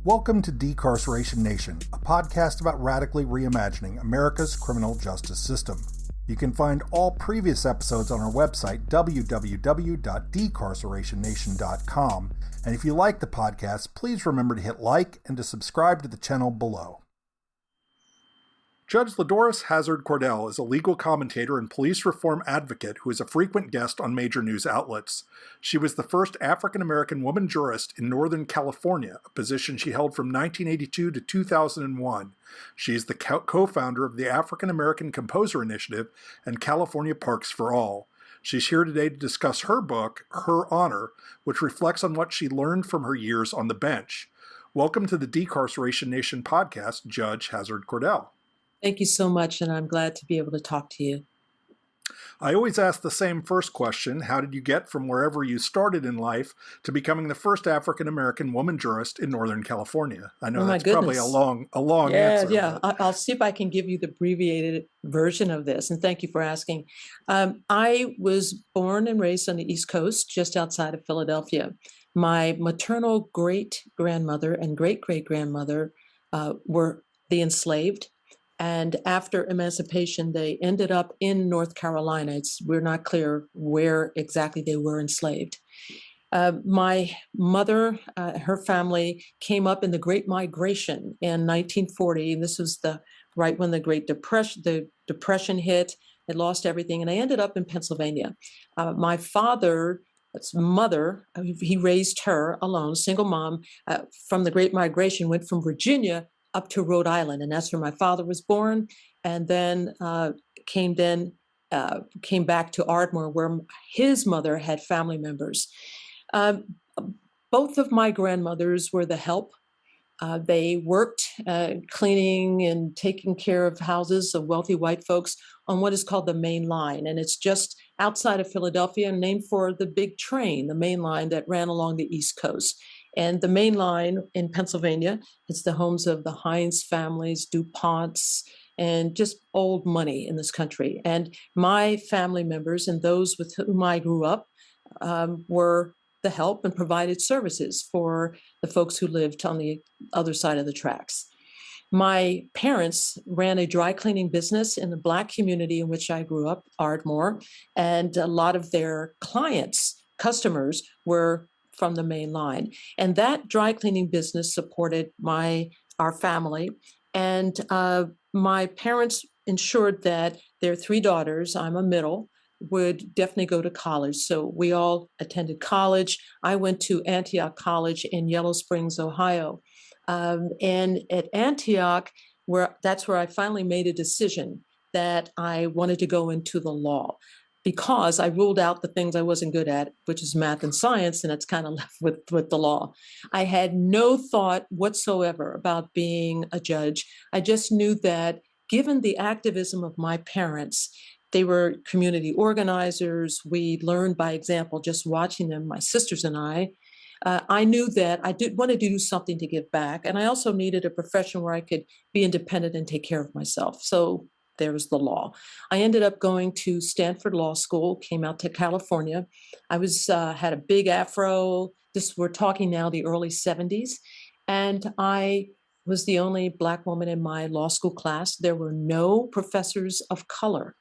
Welcome to Decarceration Nation, a podcast about radically reimagining America's criminal justice system. You can find all previous episodes on our website, www.decarcerationnation.com. And if you like the podcast, please remember to hit like and to subscribe to the channel below. Judge LaDoris Hazzard Cordell is a legal commentator and police reform advocate who is a frequent guest on major news outlets. She was the first African-American woman jurist in Northern California, a position she held from 1982 to 2001. She is the co-founder of the African-American Composer Initiative and California Parks for All. She's here today to discuss her book, Her Honor, which reflects on what she learned from her years on the bench. Welcome to the Decarceration Nation podcast, Judge Hazzard Cordell. Thank you so much, and I'm glad to be able to talk to you. I always ask the same first question. How did you get from wherever you started in life to becoming the first African-American woman jurist in Northern California? I know that's probably a long answer. Yeah, I'll see if I can give you the abbreviated version of this, and thank you for asking. I was born and raised on the East Coast, just outside of Philadelphia. My maternal great-grandmother and great-great-grandmother were the enslaved. And after emancipation, they ended up in North Carolina. We're not clear where exactly they were enslaved. My mother, her family came up in the Great Migration in 1940. And this was right when the Great Depression hit. They lost everything, and I ended up in Pennsylvania. My father's mother, he raised her alone, single mom, from the Great Migration, went from Virginia up to Rhode Island, and that's where my father was born, and then came back to Ardmore, where his mother had family members. Both of my grandmothers were the help. They worked cleaning and taking care of houses of wealthy white folks on what is called the Main Line, and it's just outside of Philadelphia, named for the big train, the Main Line that ran along the East Coast. And the Main Line in Pennsylvania, it's the homes of the Heinz families, DuPonts, and just old money in this country. And my family members and those with whom I grew up were the help and provided services for the folks who lived on the other side of the tracks. My parents ran a dry cleaning business in the Black community in which I grew up, Ardmore, and a lot of their customers were from the Main Line. And that dry cleaning business supported our family. And my parents ensured that their three daughters, I'm a middle, would definitely go to college. So we all attended college. I went to Antioch College in Yellow Springs, Ohio. And at Antioch, that's where I finally made a decision that I wanted to go into the law, because I ruled out the things I wasn't good at, which is math and science, and it's kind of left with the law. I had no thought whatsoever about being a judge. I just knew that given the activism of my parents, they were community organizers. We learned by example, just watching them, my sisters and I knew that I did want to do something to give back. And I also needed a profession where I could be independent and take care of myself. So there was the law. I ended up going to Stanford Law School, came out to California. I had a big afro. We're talking now the early 70s. And I was the only Black woman in my law school class. There were no professors of color,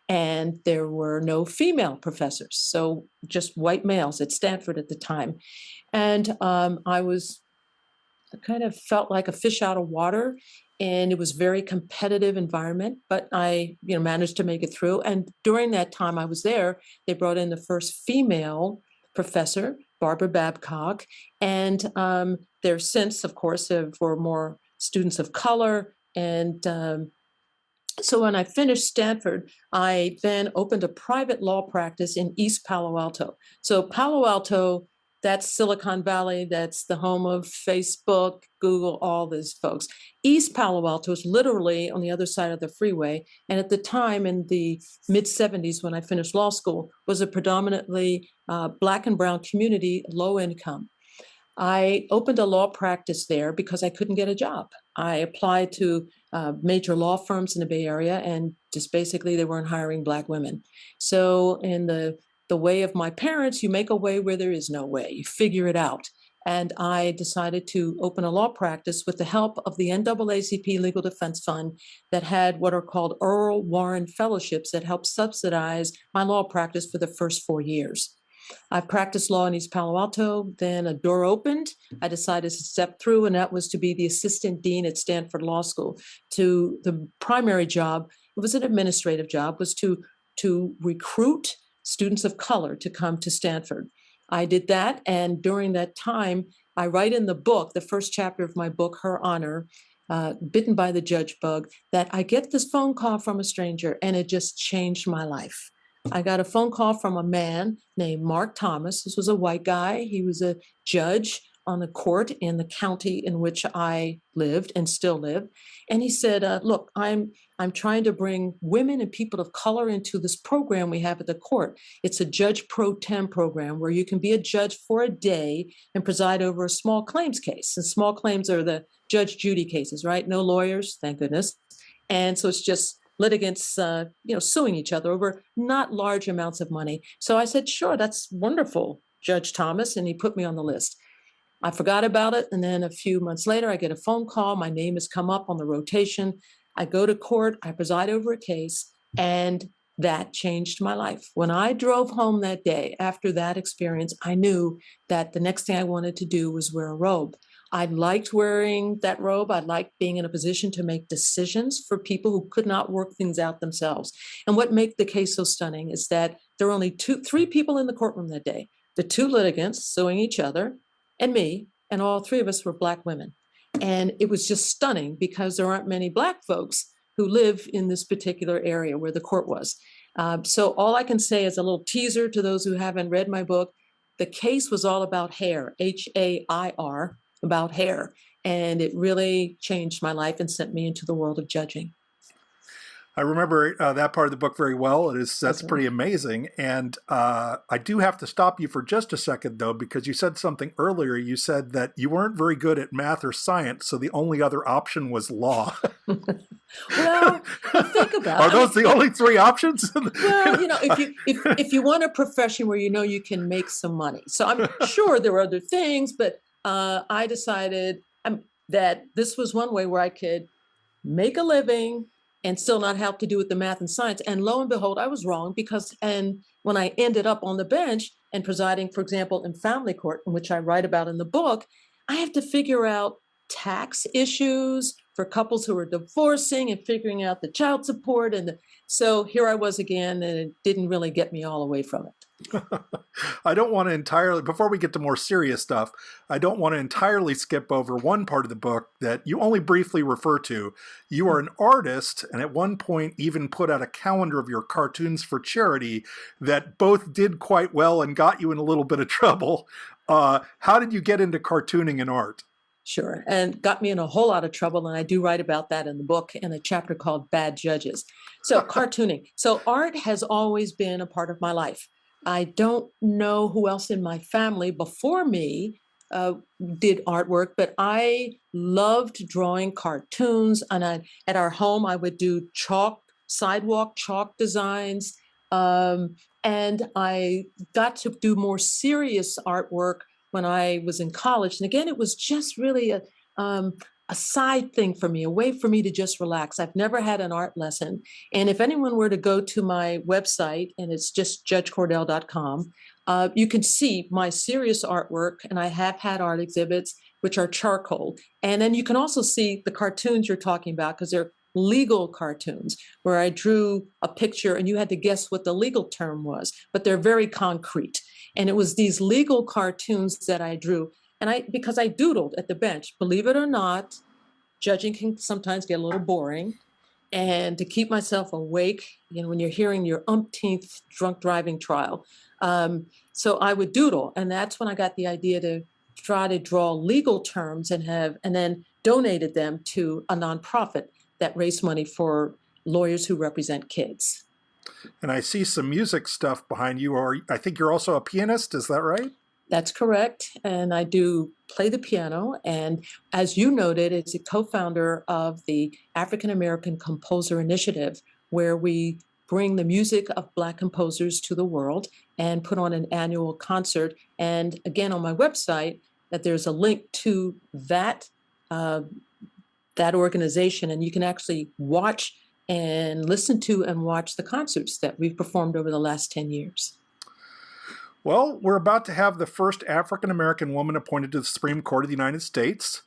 and there were no female professors. So just white males at Stanford at the time. And I kind of felt like a fish out of water. And it was a very competitive environment, but I, managed to make it through. And during that time I was there, they brought in the first female professor, Barbara Babcock. And there since, of course, were more students of color. And so when I finished Stanford, I then opened a private law practice in East Palo Alto. So Palo Alto, that's Silicon Valley, that's the home of Facebook, Google, all these folks. East Palo Alto is literally on the other side of the freeway. And at the time in the mid-70s when I finished law school, was a predominantly Black and brown community, low income. I opened a law practice there because I couldn't get a job. I applied to major law firms in the Bay Area, and just basically they weren't hiring Black women. So in the way of my parents, you make a way where there is no way. You figure it out. And I decided to open a law practice with the help of the NAACP Legal Defense Fund that had what are called Earl Warren Fellowships that helped subsidize my law practice for the first 4 years. I practiced law in East Palo Alto, then a door opened. I decided to step through, and that was to be the assistant dean at Stanford Law School. To the primary job, it was an administrative job, was to recruit students of color to come to Stanford. I did that, and during that time, I write in the book, the first chapter of my book, Her Honor, Bitten by the Judge Bug, that I get this phone call from a stranger, and it just changed my life. I got a phone call from a man named Mark Thomas. This was a white guy. He was a judge on the court in the county in which I lived and still live. And he said, look, I'm trying to bring women and people of color into this program we have at the court. It's a judge pro tem program where you can be a judge for a day and preside over a small claims case. And small claims are the Judge Judy cases, right? No lawyers, thank goodness. And so it's just litigants, suing each other over not large amounts of money. So I said, sure, that's wonderful, Judge Thomas. And he put me on the list. I forgot about it. And then a few months later, I get a phone call. My name has come up on the rotation. I go to court. I preside over a case. And that changed my life. When I drove home that day after that experience, I knew that the next thing I wanted to do was wear a robe. I liked wearing that robe. I liked being in a position to make decisions for people who could not work things out themselves. And what made the case so stunning is that there were only three people in the courtroom that day, the two litigants suing each other and me, and all three of us were Black women. And it was just stunning because there aren't many Black folks who live in this particular area where the court was. So all I can say is a little teaser to those who haven't read my book. The case was all about hair, Hair, about hair. And it really changed my life and sent me into the world of judging. I remember that part of the book very well. That's pretty amazing. And I do have to stop you for just a second, though, because you said something earlier. You said that you weren't very good at math or science, so the only other option was law. Well, think about it. Are those the only three options? Well, if you want a profession where you can make some money. So I'm sure there are other things, but I decided that this was one way where I could make a living and still not have to do with the math and science. And lo and behold, I was wrong and when I ended up on the bench and presiding, for example, in family court, in which I write about in the book, I have to figure out tax issues for couples who are divorcing and figuring out the child support. So here I was again, and it didn't really get me all away from it. I don't want to entirely, before we get to more serious stuff, I don't want to entirely skip over one part of the book that you only briefly refer to. You are an artist, and at one point even put out a calendar of your cartoons for charity that both did quite well and got you in a little bit of trouble. How did you get into cartooning and art? Sure, and got me in a whole lot of trouble, and I do write about that in the book in a chapter called Bad Judges. So cartooning. So art has always been a part of my life. I don't know who else in my family before me did artwork, but I loved drawing cartoons. And at our home, I would do sidewalk chalk designs. And I got to do more serious artwork when I was in college. And again, it was just really a side thing for me, a way for me to just relax. I've never had an art lesson. And if anyone were to go to my website, and it's just judgecordell.com, you can see my serious artwork. And I have had art exhibits, which are charcoal. And then you can also see the cartoons you're talking about, because they're legal cartoons where I drew a picture and you had to guess what the legal term was, but they're very concrete. And it was these legal cartoons that I drew. And because I doodled at the bench, believe it or not, judging can sometimes get a little boring. And to keep myself awake, when you're hearing your umpteenth drunk driving trial. So I would doodle. And that's when I got the idea to try to draw legal terms and then donated them to a nonprofit that raised money for lawyers who represent kids. And I see some music stuff behind you, or I think you're also a pianist. Is that right? That's correct. And I do play the piano. And as you noted, it's a co-founder of the African American Composer Initiative, where we bring the music of Black composers to the world and put on an annual concert. And again, on my website, that there's a link to that that organization, and you can actually watch and listen to and watch the concerts that we've performed over the last 10 years. Well, we're about to have the first African-American woman appointed to the Supreme Court of the United States.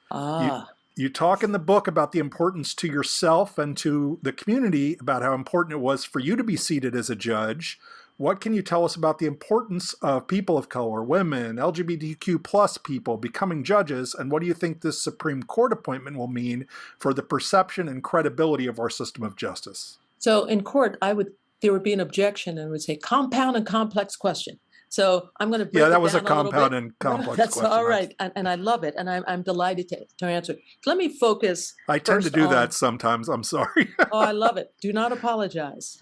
You talk in the book about the importance to yourself and to the community about how important it was for you to be seated as a judge. What can you tell us about the importance of people of color, women, LGBTQ plus people becoming judges, and what do you think this Supreme Court appointment will mean for the perception and credibility of our system of justice? So in court, there would be an objection and would say compound and complex question. So I'm going to break it down that was a little compound bit. and complex That's question. all right, and I love it, and I'm delighted to answer. Let me focus. I tend to do that sometimes. I'm sorry. Oh, I love it. Do not apologize.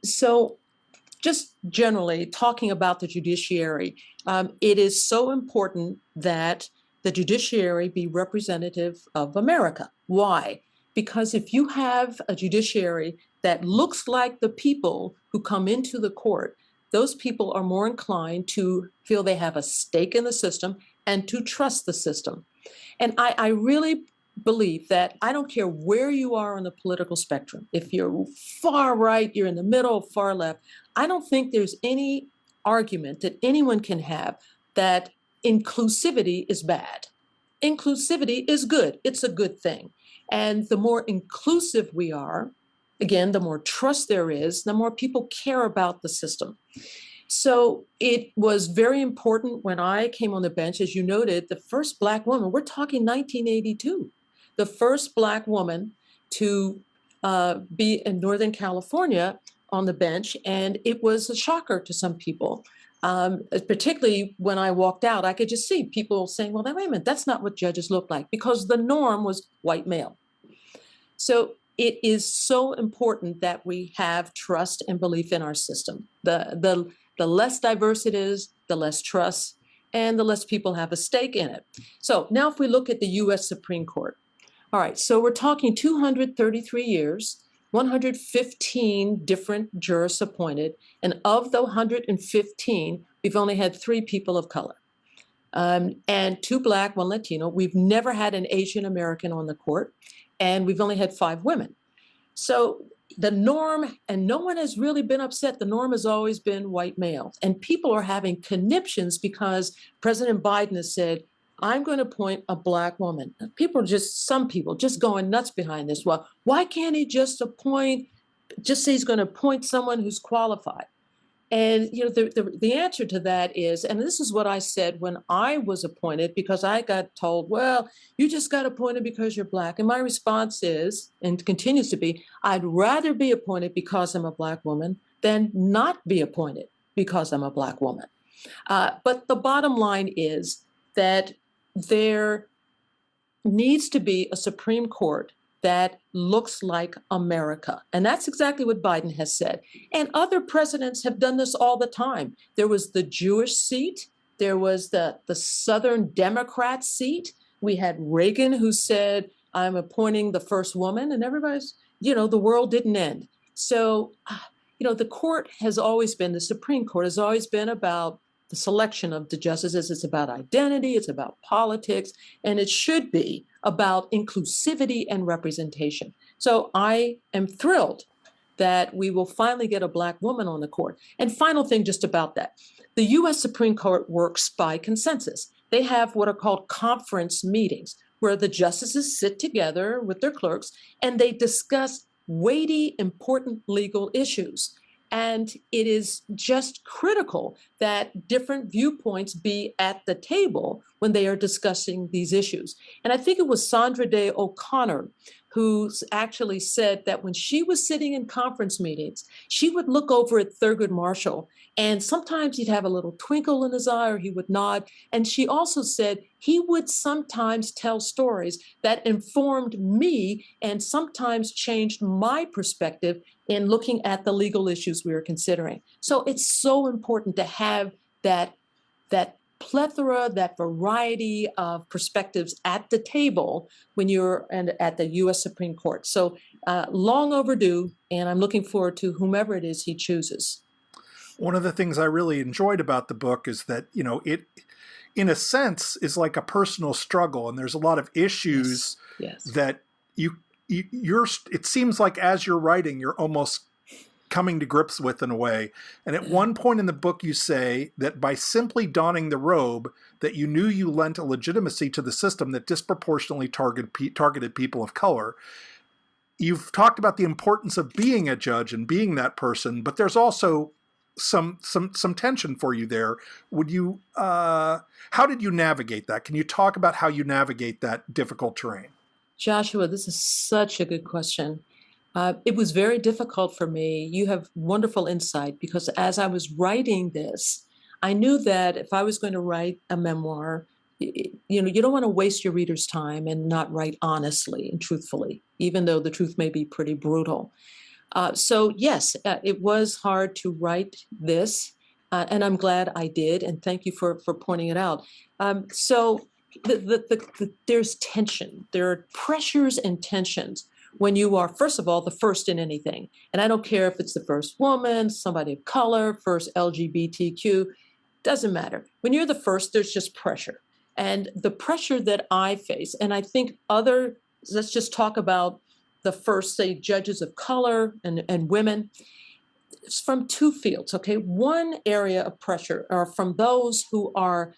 So just generally talking about the judiciary, it is so important that the judiciary be representative of America. Why? Because if you have a judiciary that looks like the people who come into the court, those people are more inclined to feel they have a stake in the system and to trust the system. And I really believe that I don't care where you are on the political spectrum. If you're far right, you're in the middle, far left, I don't think there's any argument that anyone can have that inclusivity is bad. Inclusivity is good. It's a good thing. And the more inclusive we are, again, the more trust there is, the more people care about the system. So it was very important when I came on the bench, as you noted, the first Black woman, we're talking 1982, the first Black woman to be in Northern California on the bench. And it was a shocker to some people, particularly when I walked out. I could just see people saying, well, wait a minute, that's not what judges look like, because the norm was white male. So it is so important that we have trust and belief in our system. The less diverse it is, the less trust, and the less people have a stake in it. So now if we look at the U.S. Supreme Court, all right, so we're talking 233 years, 115 different jurists appointed, and of the 115, we've only had 3 people of color, and 2 Black, 1 Latino. We've never had an Asian American on the court, and we've only had 5 women. So the norm, and no one has really been upset, the norm has always been white male. And people are having conniptions because President Biden has said, I'm going to appoint a Black woman. Some people just going nuts behind this. Well, why can't he just say he's going to appoint someone who's qualified? And the answer to that is, and this is what I said when I was appointed, because I got told, well, you just got appointed because you're Black. And my response is, and continues to be, I'd rather be appointed because I'm a Black woman than not be appointed because I'm a Black woman. But the bottom line is that there needs to be a Supreme Court that looks like America. And that's exactly what Biden has said. And other presidents have done this all the time. There was the Jewish seat. There was the Southern Democrat seat. We had Reagan, who said, I'm appointing the first woman, and everybody's, the world didn't end. So, the court has always been, the Supreme Court has always been about the selection of the justices. It's about identity, it's about politics, and it should be about inclusivity and representation. So I am thrilled that we will finally get a Black woman on the court. And final thing just about that, the U.S. Supreme Court works by consensus. They have what are called conference meetings, where the justices sit together with their clerks and they discuss weighty, important legal issues. And it is just critical that different viewpoints be at the table when they are discussing these issues. And I think it was Sandra Day O'Connor who actually said that when she was sitting in conference meetings, she would look over at Thurgood Marshall, and sometimes he'd have a little twinkle in his eye or he would nod. And she also said he would sometimes tell stories that informed me and sometimes changed my perspective in looking at the legal issues we were considering. So it's so important to have that plethora, that variety of perspectives at the table when you're at the U.S. Supreme Court. So long overdue, and I'm looking forward to whomever it is he chooses. One of the things I really enjoyed about the book is that, it, in a sense, is like a personal struggle, and there's a lot of issues Yes. that you're. It seems like as you're writing, you're almost coming to grips with in a way. And at one point in the book, you say that by simply donning the robe, that you knew you lent a legitimacy to the system that disproportionately targeted people of color. You've talked about the importance of being a judge and being that person, but there's also some tension for you there. Would you? How did you navigate that? Can you talk about how you navigate that difficult terrain? Joshua, this is such a good question. It was very difficult for me. You have wonderful insight, because as I was writing this, I knew that if I was going to write a memoir, you don't want to waste your reader's time and not write honestly and truthfully, even though the truth may be pretty brutal. So yes, it was hard to write this, and I'm glad I did, and thank you for pointing it out. So there's tension. There are pressures and tensions when you are, first of all, the first in anything. And I don't care if it's the first woman, somebody of color, first LGBTQ, doesn't matter. When you're the first, there's just pressure. And the pressure that I face, and I think let's just talk about the first, say, judges of color and women, it's from two fields, okay? One area of pressure are from those who are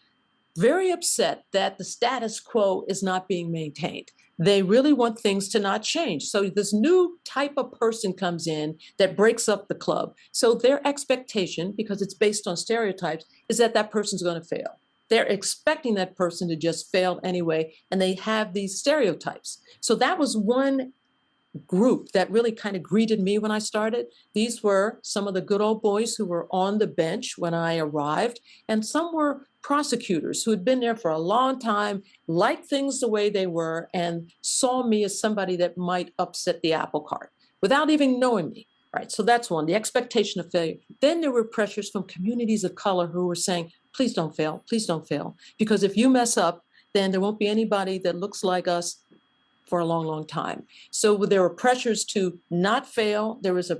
very upset that the status quo is not being maintained. They really want things to not change. So this new type of person comes in that breaks up the club. So their expectation, because it's based on stereotypes, is that that person's going to fail. They're expecting that person to just fail anyway, and they have these stereotypes. So that was one group that really kind of greeted me when I started. These were some of the good old boys who were on the bench when I arrived, and some were prosecutors who had been there for a long time, liked things the way they were, and saw me as somebody that might upset the apple cart without even knowing me. Right. So that's one, the expectation of failure. Then there were pressures from communities of color who were saying, please don't fail, because if you mess up, then there won't be anybody that looks like us for a long, long time. So there were pressures to not fail. There was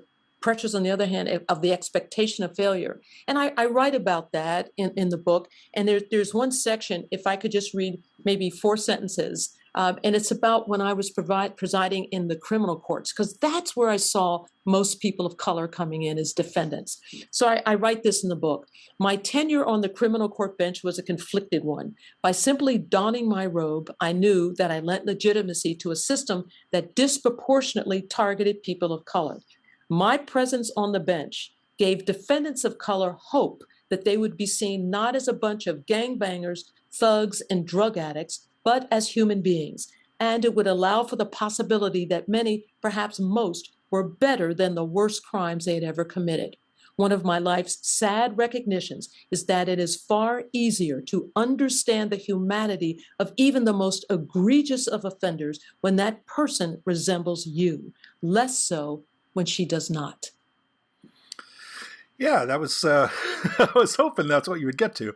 pressures, on the other hand, of the expectation of failure. And I write about that in the book. And there's one section, if I could just read maybe 4 sentences, and it's about when I was presiding in the criminal courts, because that's where I saw most people of color coming in as defendants. So I write this in the book. My tenure on the criminal court bench was a conflicted one. By simply donning my robe, I knew that I lent legitimacy to a system that disproportionately targeted people of color. My presence on the bench gave defendants of color hope that they would be seen not as a bunch of gangbangers, thugs, and drug addicts, but as human beings. And it would allow for the possibility that many, perhaps most, were better than the worst crimes they had ever committed. One of my life's sad recognitions is that it is far easier to understand the humanity of even the most egregious of offenders when that person resembles you, less so when she does not. Yeah, that was, I was hoping that's what you would get to.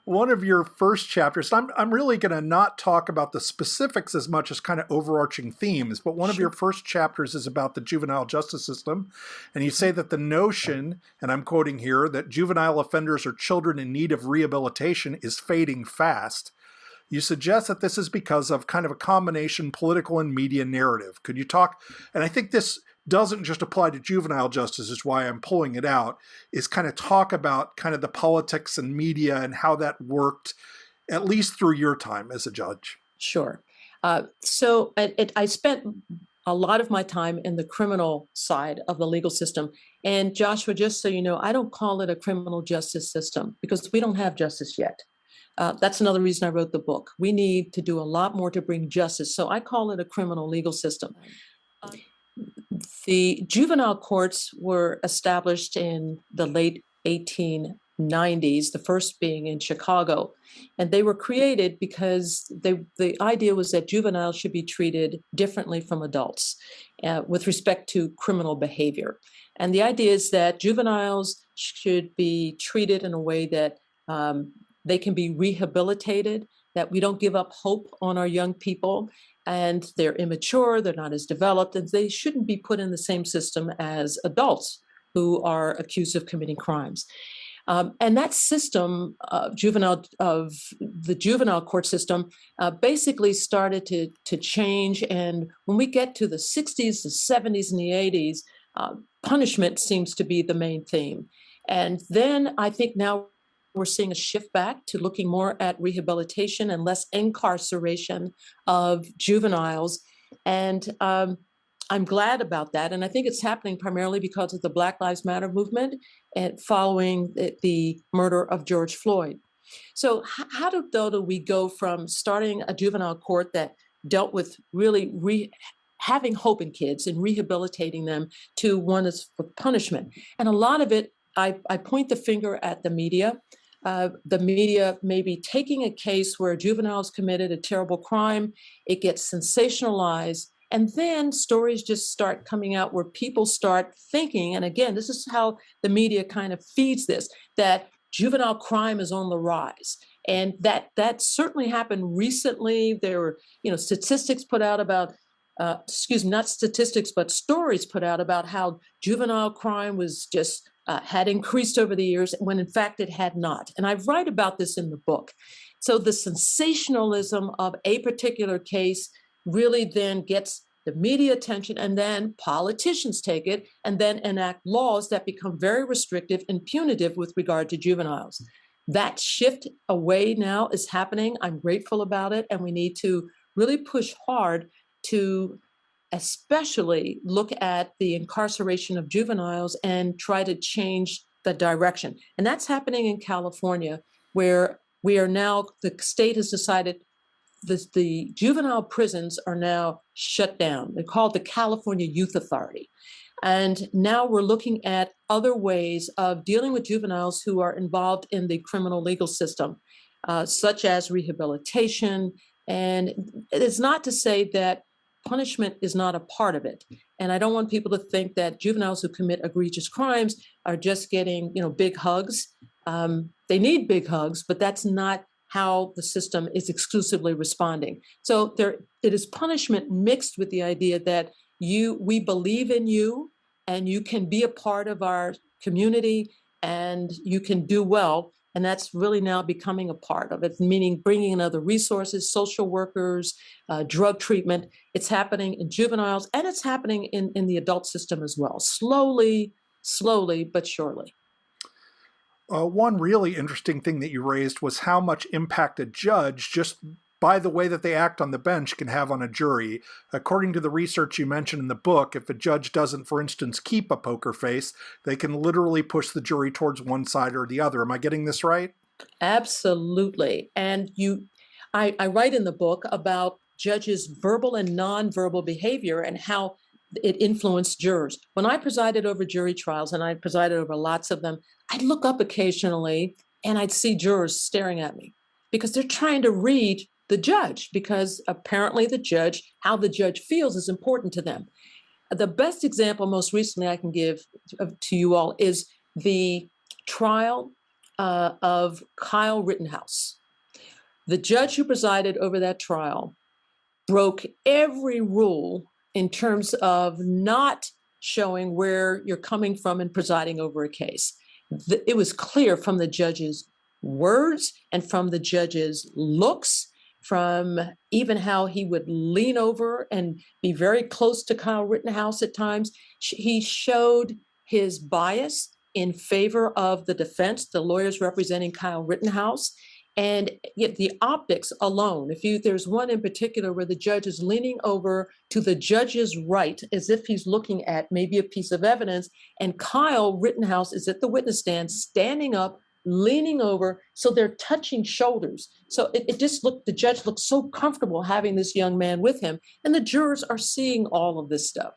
One of your first chapters, I'm really going to not talk about the specifics as much as kind of overarching themes, but one of your first chapters is about the juvenile justice system. And you say that the notion, and I'm quoting here, that juvenile offenders are children in need of rehabilitation is fading fast. You suggest that this is because of kind of a combination political and media narrative. Could you talk, and I think this doesn't just apply to juvenile justice, is why I'm pulling it out, is kind of talk about kind of the politics and media and how that worked, at least through your time as a judge. Sure. So I spent a lot of my time in the criminal side of the legal system. And Joshua, just so you know, I don't call it a criminal justice system because we don't have justice yet. That's another reason I wrote the book. We need to do a lot more to bring justice. So I call it a criminal legal system. The juvenile courts were established in the late 1890s, the first being in Chicago. And they were created because the idea was that juveniles should be treated differently from adults with respect to criminal behavior. And the idea is that juveniles should be treated in a way that they can be rehabilitated, that we don't give up hope on our young people, and they're immature, they're not as developed, and they shouldn't be put in the same system as adults who are accused of committing crimes. And that system, of the juvenile court system, basically started to change. And when we get to the 60s, the 70s, and the 80s, punishment seems to be the main theme. And then I think now we're seeing a shift back to looking more at rehabilitation and less incarceration of juveniles. And I'm glad about that. And I think it's happening primarily because of the Black Lives Matter movement and following the murder of George Floyd. So how do we go from starting a juvenile court that dealt with really having hope in kids and rehabilitating them to one that's for punishment? And a lot of it, I point the finger at the media. The media may be taking a case where a juvenile has committed a terrible crime, it gets sensationalized, and then stories just start coming out where people start thinking, and again, this is how the media kind of feeds this, that juvenile crime is on the rise. And that certainly happened recently. There were, statistics put out about, not statistics, but stories put out about how juvenile crime was just had increased over the years, when in fact it had not. And I write about this in the book. So the sensationalism of a particular case really then gets the media attention, and then politicians take it and then enact laws that become very restrictive and punitive with regard to juveniles. That shift away now is happening. I'm grateful about it. And we need to really push hard to especially look at the incarceration of juveniles and try to change the direction. And that's happening in California, where we are now, the state has decided the juvenile prisons are now shut down. They're called the California Youth Authority. And now we're looking at other ways of dealing with juveniles who are involved in the criminal legal system, such as rehabilitation. And it's not to say that punishment is not a part of it. And I don't want people to think that juveniles who commit egregious crimes are just getting, big hugs. They need big hugs, but that's not how the system is exclusively responding. So it is punishment mixed with the idea that we believe in you and you can be a part of our community and you can do well. And that's really now becoming a part of it, meaning bringing in other resources, social workers, drug treatment. It's happening in juveniles and it's happening in the adult system as well. Slowly, but surely. One really interesting thing that you raised was how much impact a judge, just by the way that they act on the bench, can have on a jury. According to the research you mentioned in the book, if a judge doesn't, for instance, keep a poker face, they can literally push the jury towards one side or the other. Am I getting this right? Absolutely. And I write in the book about judges' verbal and nonverbal behavior and how it influenced jurors. When I presided over jury trials, and I presided over lots of them, I'd look up occasionally and I'd see jurors staring at me because they're trying to read the judge, because apparently how the judge feels is important to them. The best example most recently I can give to you all is the trial of Kyle Rittenhouse. The judge who presided over that trial broke every rule in terms of not showing where you're coming from in presiding over a case. It was clear from the judge's words and from the judge's looks, from even how he would lean over and be very close to Kyle Rittenhouse at times. He showed his bias in favor of the defense, the lawyers representing Kyle Rittenhouse. And yet the optics alone, there's one in particular where the judge is leaning over to the judge's right as if he's looking at maybe a piece of evidence, and Kyle Rittenhouse is at the witness stand, standing up, leaning over, so they're touching shoulders. So the judge looked so comfortable having this young man with him, and the jurors are seeing all of this stuff.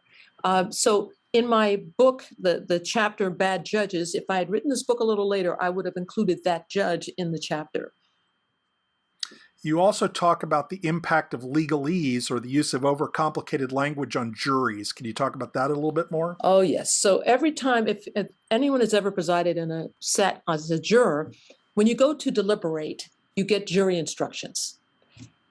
So in my book, the chapter Bad Judges, if I had written this book a little later, I would have included that judge in the chapter. You also talk about the impact of legalese, or the use of overcomplicated language, on juries. Can you talk about that a little bit more? Oh, yes. So every time, if anyone has ever presided in a set as a juror, when you go to deliberate, you get jury instructions.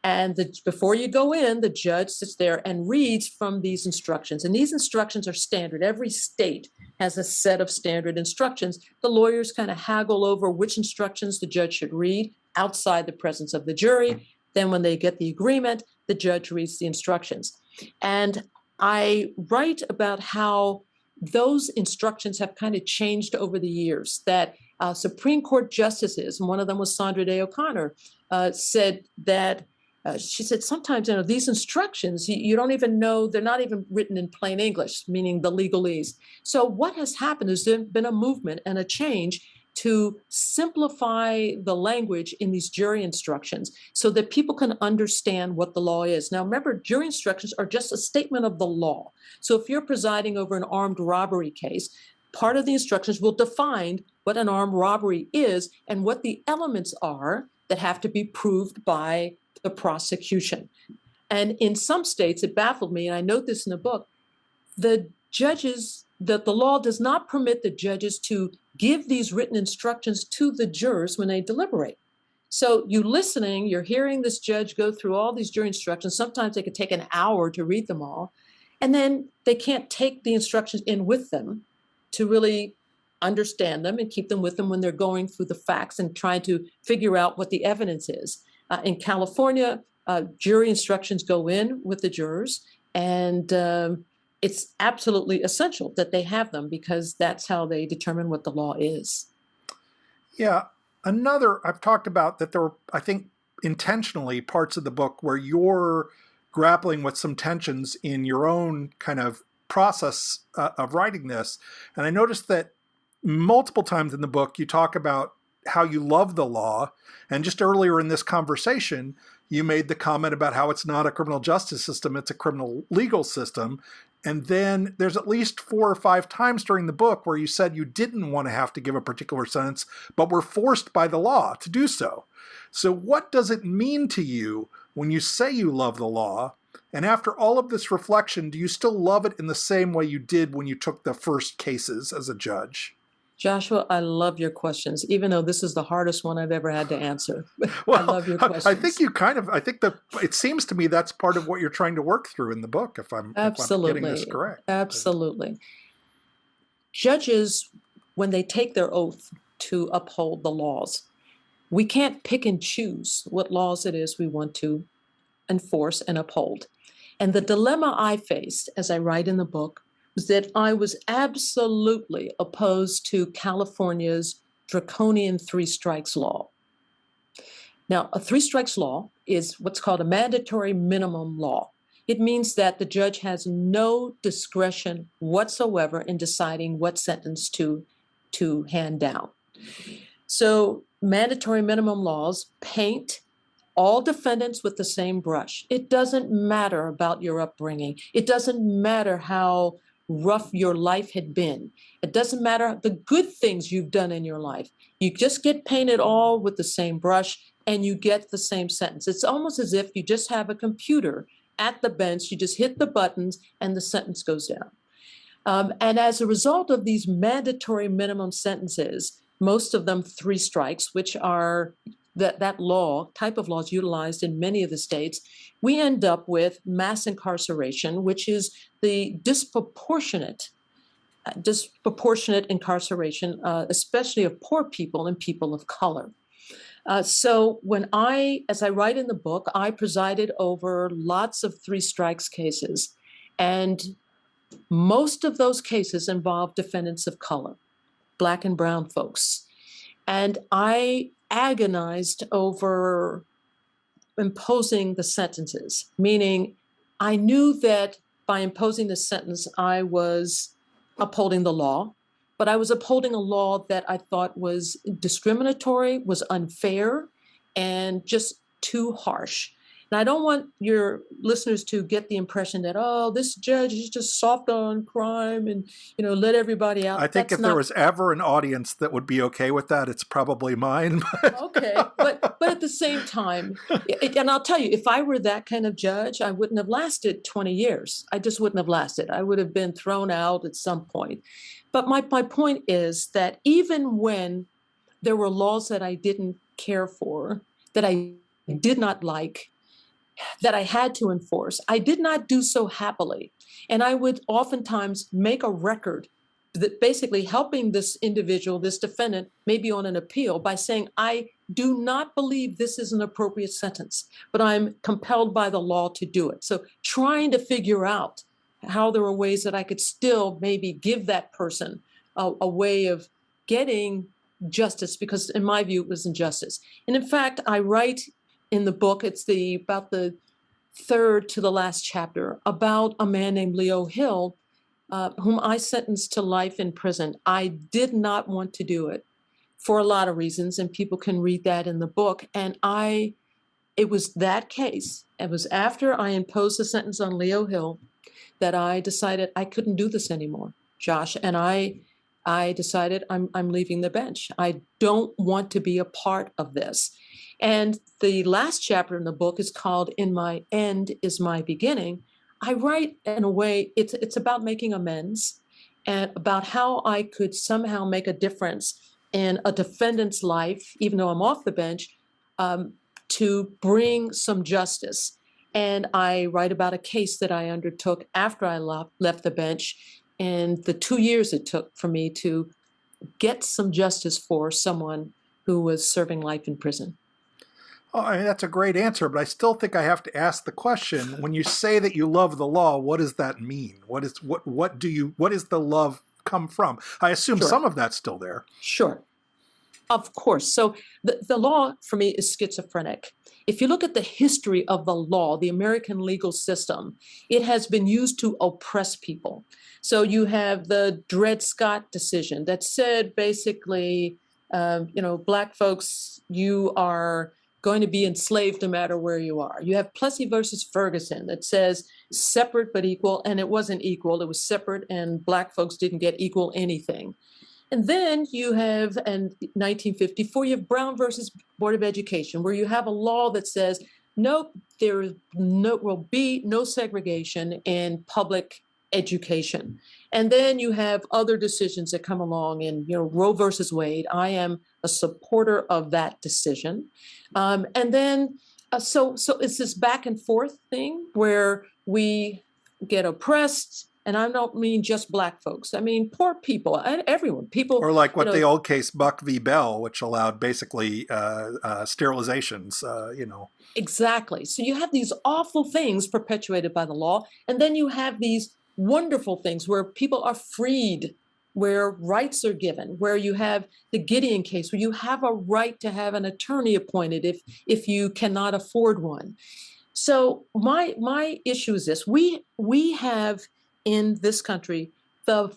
And before you go in, the judge sits there and reads from these instructions. And these instructions are standard. Every state has a set of standard instructions. The lawyers kind of haggle over which instructions the judge should read outside the presence of the jury. Then when they get the agreement, the judge reads the instructions. And I write about how those instructions have kind of changed over the years, that Supreme Court justices, and one of them was Sandra Day O'Connor, said that she said, sometimes, these instructions, you don't even know, they're not even written in plain English, meaning the legalese. So what has happened is there's been a movement and a change to simplify the language in these jury instructions so that people can understand what the law is. Now, remember, jury instructions are just a statement of the law. So if you're presiding over an armed robbery case, part of the instructions will define what an armed robbery is and what the elements are that have to be proved by the prosecution. And in some states, it baffled me, and I note this in the book, the law does not permit the judges to give these written instructions to the jurors when they deliberate. So you're hearing this judge go through all these jury instructions. Sometimes they could take an hour to read them all. And then they can't take the instructions in with them to really understand them and keep them with them when they're going through the facts and trying to figure out what the evidence is. In California, jury instructions go in with the jurors, and it's absolutely essential that they have them because that's how they determine what the law is. Yeah. I've talked about that there were, I think, intentionally parts of the book where you're grappling with some tensions in your own kind of process of writing this. And I noticed that multiple times in the book, you talk about how you love the law. And just earlier in this conversation, you made the comment about how it's not a criminal justice system, it's a criminal legal system. And then there's at least 4 or 5 times during the book where you said you didn't want to have to give a particular sentence, but were forced by the law to do so. So what does it mean to you when you say you love the law? And after all of this reflection, do you still love it in the same way you did when you took the first cases as a judge? Joshua, I love your questions, even though this is the hardest one I've ever had to answer. Well, I love your questions. I think it seems to me that's part of what you're trying to work through in the book, if I'm getting this correct. Absolutely. Judges, when they take their oath to uphold the laws, we can't pick and choose what laws it is we want to enforce and uphold. And the dilemma I faced, as I write in the book, that I was absolutely opposed to California's draconian 3 strikes law. Now, a 3 strikes law is what's called a mandatory minimum law. It means that the judge has no discretion whatsoever in deciding what sentence to hand down. So mandatory minimum laws paint all defendants with the same brush. It doesn't matter about your upbringing. It doesn't matter how rough your life had been. It doesn't matter the good things you've done in your life. You just get painted all with the same brush and you get the same sentence. It's almost as if you just have a computer at the bench, you just hit the buttons and the sentence goes down. And as a result of these mandatory minimum sentences, most of them 3 strikes, which are that type of law is utilized in many of the states, we end up with mass incarceration, which is the disproportionate incarceration, especially of poor people and people of color. So as I write in the book, I presided over lots of 3 strikes cases, and most of those cases involve defendants of color, Black and brown folks. And I agonized over imposing the sentences, meaning I knew that by imposing the sentence, I was upholding the law, but I was upholding a law that I thought was discriminatory, was unfair, and just too harsh. And I don't want your listeners to get the impression that, oh, this judge is just soft on crime and, let everybody out. I think if there was ever an audience that would be okay with that, it's probably mine. Okay, but at the same time, and I'll tell you, if I were that kind of judge, I wouldn't have lasted 20 years. I just wouldn't have lasted. I would have been thrown out at some point. But my point is that even when there were laws that I didn't care for, that I did not like, that I had to enforce. I did not do so happily. And I would oftentimes make a record that basically helping this individual, this defendant, maybe on an appeal by saying, I do not believe this is an appropriate sentence, but I'm compelled by the law to do it. So trying to figure out how there were ways that I could still maybe give that person a way of getting justice, because in my view, it was injustice. And in fact, I write in the book, it's about the third to the last chapter, about a man named Leo Hill, whom I sentenced to life in prison. I did not want to do it for a lot of reasons, and people can read that in the book. And it was that case. It was after I imposed the sentence on Leo Hill that I decided I couldn't do this anymore, Josh. And I decided I'm leaving the bench. I don't want to be a part of this. And the last chapter in the book is called "In My End Is My Beginning." I write in a way, it's about making amends and about how I could somehow make a difference in a defendant's life, even though I'm off the bench, to bring some justice. And I write about a case that I undertook after I left the bench, and the 2 years it took for me to get some justice for someone who was serving life in prison. Oh, I mean, that's a great answer, but I still think I have to ask the question: when you say that you love the law, what does that mean? What is the love come from? I assume Sure. some of that's still there. Sure. Of course. So the law for me is schizophrenic. If you look at the history of the law, the American legal system, it has been used to oppress people. So you have the Dred Scott decision that said basically, Black folks, you are going to be enslaved no matter where you are. You have Plessy versus Ferguson that says separate but equal, and it wasn't equal. It was separate, and Black folks didn't get equal anything. And then you have, in 1954, you have Brown versus Board of Education, where you have a law that says, nope, will be no segregation in public education. And then you have other decisions that come along in, Roe versus Wade. I am a supporter of that decision. And then, so it's this back and forth thing where we get oppressed. And I don't mean just Black folks. I mean poor people, everyone. People, or like what the old case Buck v. Bell, which allowed basically sterilizations. Exactly. So you have these awful things perpetuated by the law, and then you have these wonderful things where people are freed, where rights are given, where you have the Gideon case, where you have a right to have an attorney appointed if you cannot afford one. So my issue is this: we have in this country the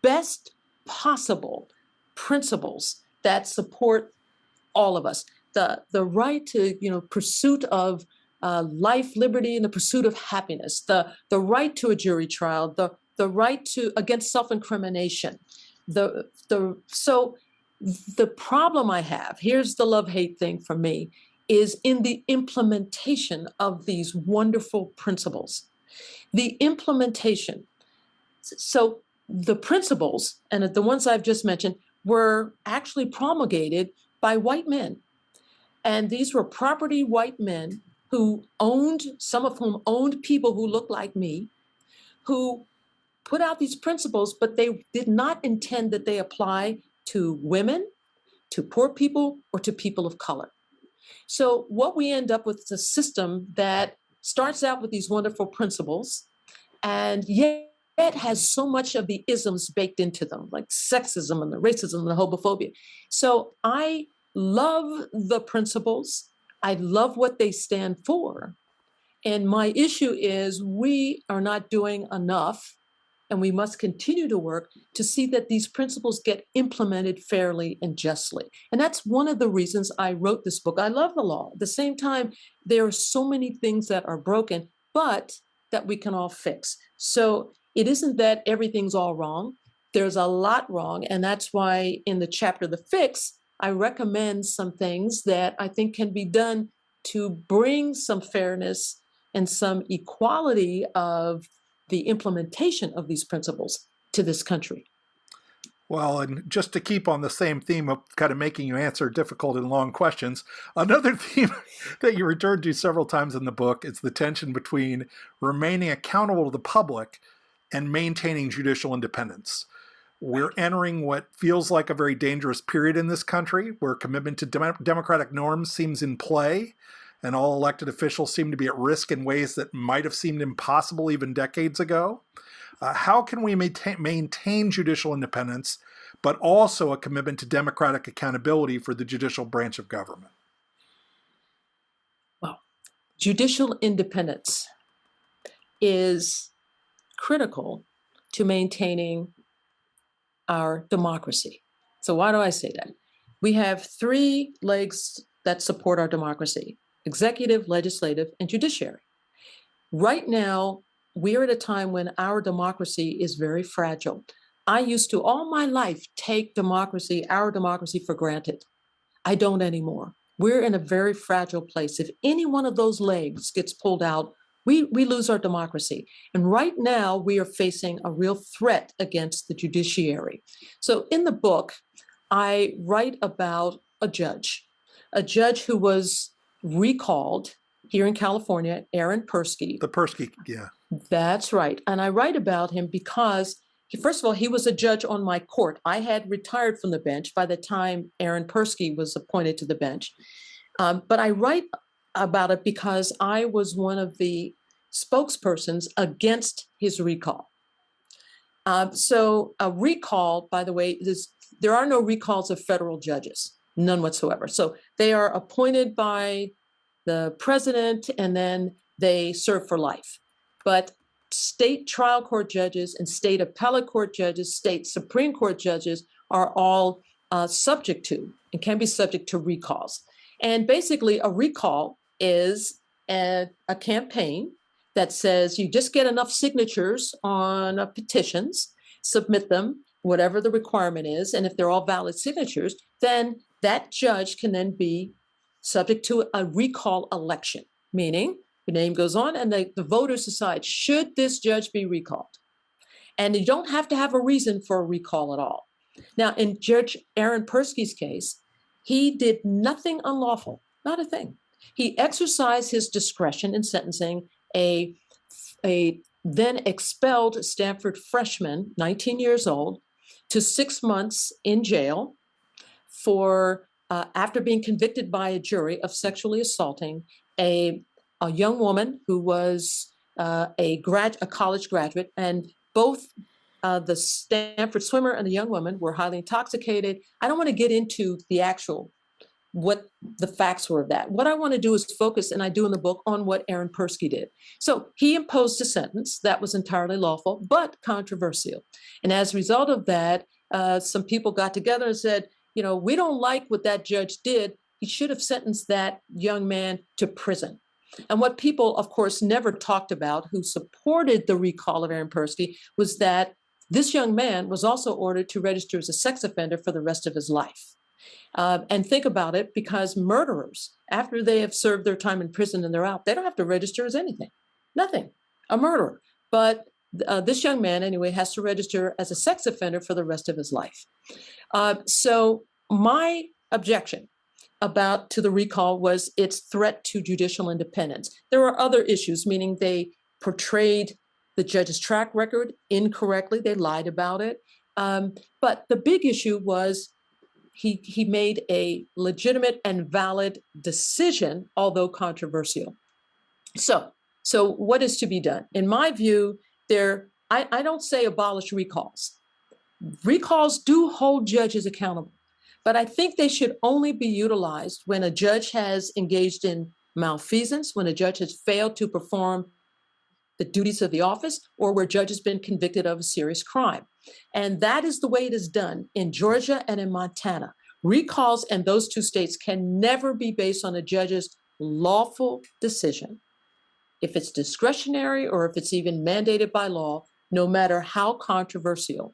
best possible principles that support all of us. The right to pursuit of life, liberty, and the pursuit of happiness. The right to a jury trial. The right to against self-incrimination. So the problem I have, here's the love-hate thing for me, is in the implementation of these wonderful principles. The implementation. So the principles, and the ones I've just mentioned, were actually promulgated by white men. And these were property white men who some of whom owned people who looked like me, who put out these principles, but they did not intend that they apply to women, to poor people, or to people of color. So what we end up with is a system that starts out with these wonderful principles, and yet has so much of the isms baked into them, like sexism and the racism and the homophobia. So I love the principles. I love what they stand for. And my issue is we are not doing enough, and we must continue to work to see that these principles get implemented fairly and justly. And that's one of the reasons I wrote this book. I love the law. At the same time, there are so many things that are broken, but that we can all fix. So it isn't that everything's all wrong. There's a lot wrong. And that's why in the chapter, The Fix, I recommend some things that I think can be done to bring some fairness and some equality of the implementation of these principles to this country. Well, and just to keep on the same theme of kind of making you answer difficult and long questions, another theme that you return to several times in the book is the tension between remaining accountable to the public and maintaining judicial independence. We're entering what feels like a very dangerous period in this country, where commitment to democratic norms seems in play, and all elected officials seem to be at risk in ways that might have seemed impossible even decades ago. How can we maintain judicial independence, but also a commitment to democratic accountability for the judicial branch of government? Well, judicial independence is critical to maintaining our democracy. So why do I say that? We have three legs that support our democracy: executive, legislative, and judiciary. Right now, we're at a time when our democracy is very fragile. I used to, all my life, take democracy, our democracy, for granted. I don't anymore. We're in a very fragile place. If any one of those legs gets pulled out, we lose our democracy. And right now, we are facing a real threat against the judiciary. So in the book, I write about a judge who was recalled here in California, Aaron Persky. The Persky, yeah. That's right. And I write about him because, first of all, he was a judge on my court. I had retired from the bench by the time Aaron Persky was appointed to the bench. But I write about it because I was one of the spokespersons against his recall. So a recall, by the way, there are no recalls of federal judges, none whatsoever. So they are appointed by the president and then they serve for life. But state trial court judges and state appellate court judges, state Supreme Court judges are all subject to and can be subject to recalls. And basically, a recall is a campaign that says you just get enough signatures on petitions, submit them, whatever the requirement is, and if they're all valid signatures, then that judge can then be subject to a recall election, meaning the name goes on and the voters decide, should this judge be recalled? And you don't have to have a reason for a recall at all. Now, in Judge Aaron Persky's case, he did nothing unlawful, not a thing. He exercised his discretion in sentencing a then expelled Stanford freshman, 19 years old, to 6 months in jail for after being convicted by a jury of sexually assaulting a young woman who was a college graduate, and both the Stanford swimmer and the young woman were highly intoxicated. I don't want to get into the actual what the facts were of that. What I want to do is focus, and I do in the book, on what Aaron Persky did. So he imposed a sentence that was entirely lawful, but controversial. And as a result of that, some people got together and said, we don't like what that judge did. He should have sentenced that young man to prison. And what people, of course, never talked about who supported the recall of Aaron Persky was that this young man was also ordered to register as a sex offender for the rest of his life. And think about it, because murderers, after they have served their time in prison and they're out, they don't have to register as anything, nothing, a murderer. But this young man, anyway, has to register as a sex offender for the rest of his life. So my objection to the recall was its threat to judicial independence. There were other issues, meaning they portrayed the judge's track record incorrectly. They lied about it. But the big issue was he made a legitimate and valid decision, although controversial. So what is to be done? In my view, I don't say abolish recalls. Recalls do hold judges accountable, but I think they should only be utilized when a judge has engaged in malfeasance, when a judge has failed to perform the duties of the office, or where a judge has been convicted of a serious crime. And that is the way it is done in Georgia and in Montana. Recalls in those two states can never be based on a judge's lawful decision. If it's discretionary or if it's even mandated by law, no matter how controversial.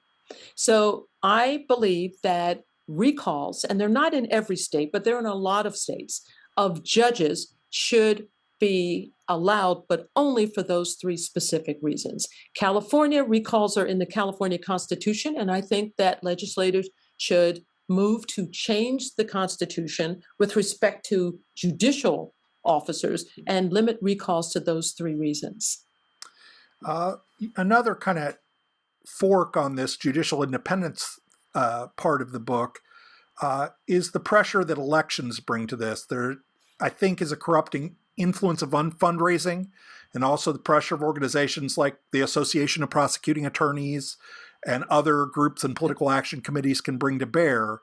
So I believe that recalls, and they're not in every state, but they're in a lot of states, of judges should be allowed, but only for those three specific reasons. California, recalls are in the California Constitution, and I think that legislators should move to change the Constitution with respect to judicial officers and limit recalls to those three reasons. Another kind of fork on this judicial independence part of the book is the pressure that elections bring to this. There, I think, is a corrupting influence of fundraising, and also the pressure of organizations like the Association of Prosecuting Attorneys and other groups and political action committees can bring to bear.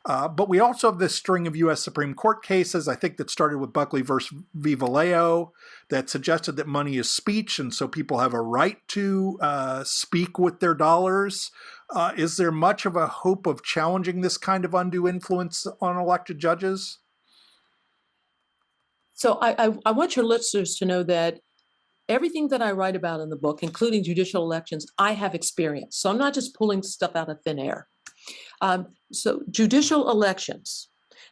But we also have this string of U.S. Supreme Court cases, I think, that started with Buckley versus v. Vallejo, that suggested that money is speech, and so people have a right to speak with their dollars. Is there much of a hope of challenging this kind of undue influence on elected judges? So I want your listeners to know that everything that I write about in the book, including judicial elections, I have experienced. So I'm not just pulling stuff out of thin air. So judicial elections,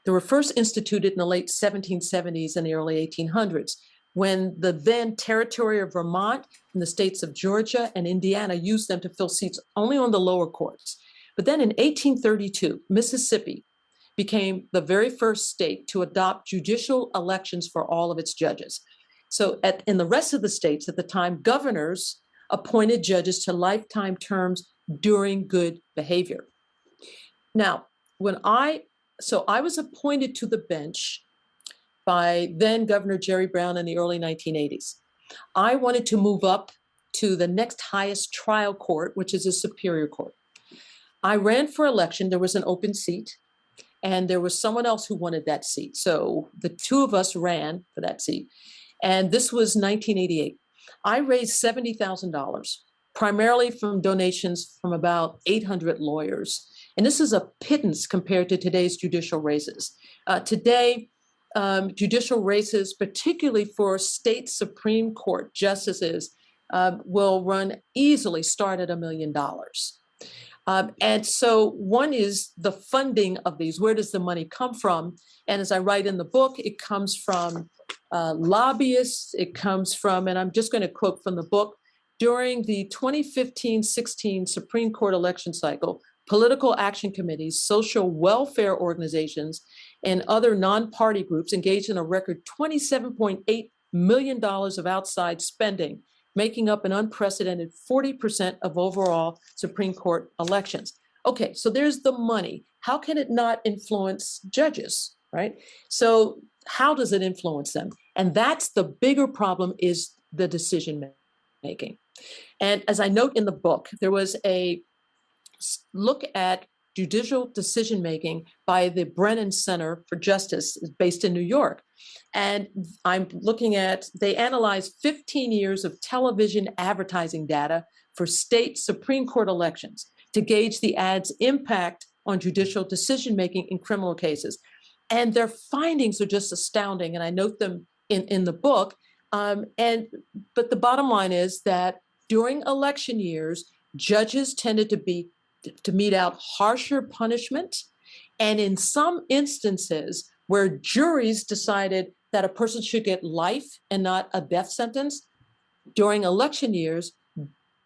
they were first instituted in the late 1770s and the early 1800s, when the then territory of Vermont and the states of Georgia and Indiana used them to fill seats only on the lower courts. But then in 1832, Mississippi became the very first state to adopt judicial elections for all of its judges. So in the rest of the states at the time, governors appointed judges to lifetime terms during good behavior. Now, I was appointed to the bench by then Governor Jerry Brown in the early 1980s. I wanted to move up to the next highest trial court, which is a superior court. I ran for election. There was an open seat, and there was someone else who wanted that seat. So the two of us ran for that seat. And this was 1988. I raised $70,000, primarily from donations from about 800 lawyers. And this is a pittance compared to today's judicial races. Today, judicial races, particularly for state Supreme Court justices, will easily start at $1 million. And so one is the funding of these. Where does the money come from? And as I write in the book, it comes from lobbyists. It comes from, and I'm just going to quote from the book, during the 2015-16 Supreme Court election cycle, political action committees, social welfare organizations, and other non-party groups engaged in a record $27.8 million of outside spending, making up an unprecedented 40% of overall Supreme Court elections. Okay, so there's the money. How can it not influence judges, right? So how does it influence them? And that's the bigger problem, is the decision making. And as I note in the book, there was a look at judicial decision making by the Brennan Center for Justice based in New York. And I'm looking at, they analyzed 15 years of television advertising data for state Supreme Court elections to gauge the ad's impact on judicial decision making in criminal cases. And their findings are just astounding. And I note them in the book. But the bottom line is that during election years, judges tended to mete out harsher punishment. And in some instances where juries decided that a person should get life and not a death sentence, during election years,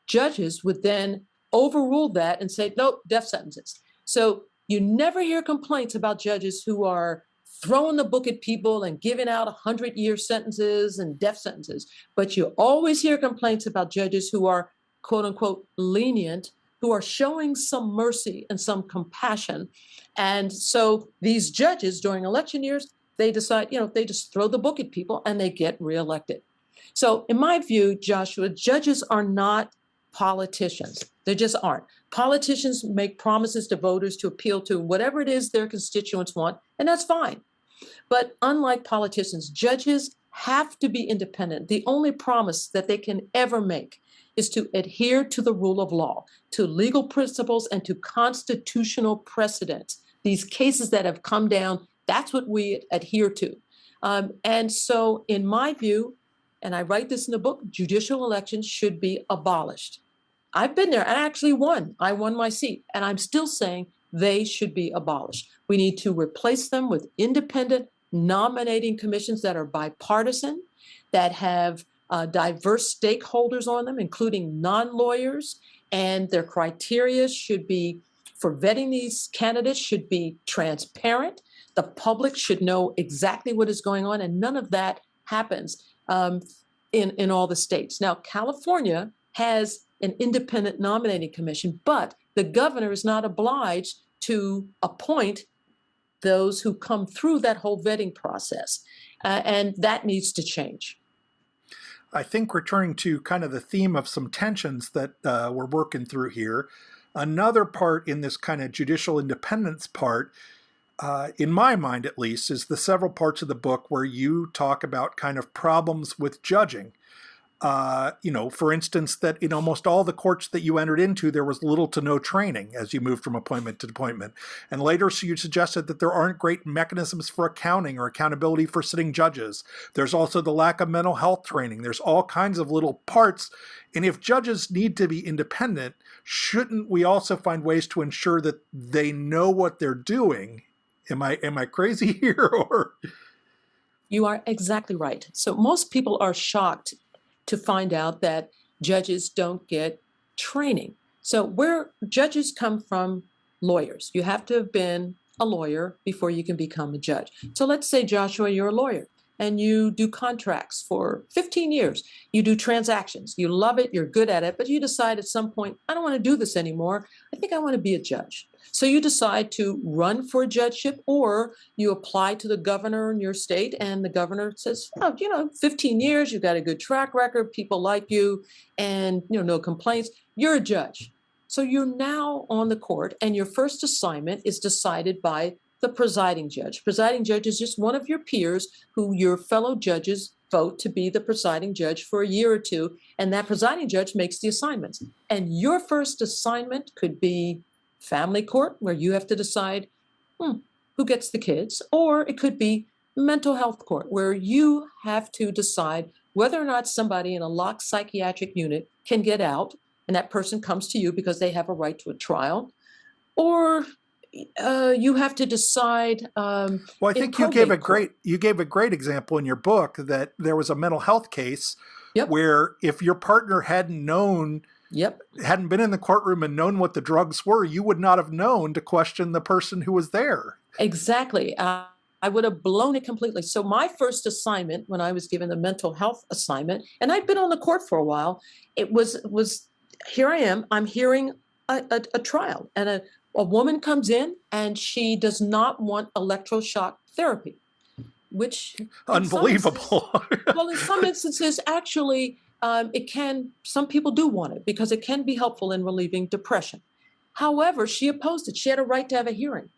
judges would then overrule that and say, nope, death sentences. So you never hear complaints about judges who are throwing the book at people and giving out 100-year sentences and death sentences. But you always hear complaints about judges who are, quote unquote, lenient, who are showing some mercy and some compassion. And so these judges during election years, they decide, they just throw the book at people and they get reelected. So in my view, Joshua, judges are not politicians. They just aren't. Politicians make promises to voters to appeal to whatever it is their constituents want, and that's fine. But unlike politicians, judges have to be independent. The only promise that they can ever make is to adhere to the rule of law, to legal principles, and to constitutional precedents. These cases that have come down, that's what we adhere to. And so in my view, and I write this in the book, judicial elections should be abolished. I've been there and I actually won. I won my seat, and I'm still saying they should be abolished. We need to replace them with independent nominating commissions that are bipartisan, that have diverse stakeholders on them, including non-lawyers, and their criteria should be for vetting these candidates should be transparent. The public should know exactly what is going on, and none of that happens in all the states. Now, California has an independent nominating commission, but the governor is not obliged to appoint those who come through that whole vetting process, and that needs to change. I think returning to kind of the theme of some tensions that we're working through here, another part in this kind of judicial independence part, in my mind at least, is the several parts of the book where you talk about kind of problems with judging. For instance, that in almost all the courts that you entered into, there was little to no training as you moved from appointment to appointment. And later, so you suggested that there aren't great mechanisms for accounting or accountability for sitting judges. There's also the lack of mental health training. There's all kinds of little parts. And if judges need to be independent, shouldn't we also find ways to ensure that they know what they're doing? Am I crazy here? Or You are exactly right. So most people are shocked to find out that judges don't get training. So where judges come from lawyers, you have to have been a lawyer before you can become a judge. So let's say, Joshua, you're a lawyer and you do contracts for 15 years. You do transactions. You love it. You're good at it. But you decide at some point, I don't want to do this anymore. I think I want to be a judge. So you decide to run for a judgeship, or you apply to the governor in your state, and the governor says, 15 years, you've got a good track record, people like you, and no complaints. You're a judge. So you're now on the court, and your first assignment is decided by the presiding judge. Presiding judge is just one of your peers who your fellow judges vote to be the presiding judge for a year or two, and that presiding judge makes the assignments. And your first assignment could be family court, where you have to decide who gets the kids, or it could be mental health court, where you have to decide whether or not somebody in a locked psychiatric unit can get out, and that person comes to you because they have a right to a trial, or you have to decide. Well, I think you gave a great example in your book that there was a mental health case where if your partner hadn't known. Hadn't been in the courtroom and known what the drugs were, you would not have known to question the person who was there. Exactly. I would have blown it completely. So my first assignment, when I was given the mental health assignment, and I'd been on the court for a while, it was here I am, I'm hearing a trial, and a woman comes in and she does not want electroshock therapy, which unbelievable. In some instances, actually, some people do want it because it can be helpful in relieving depression. However, she opposed it. She had a right to have a hearing.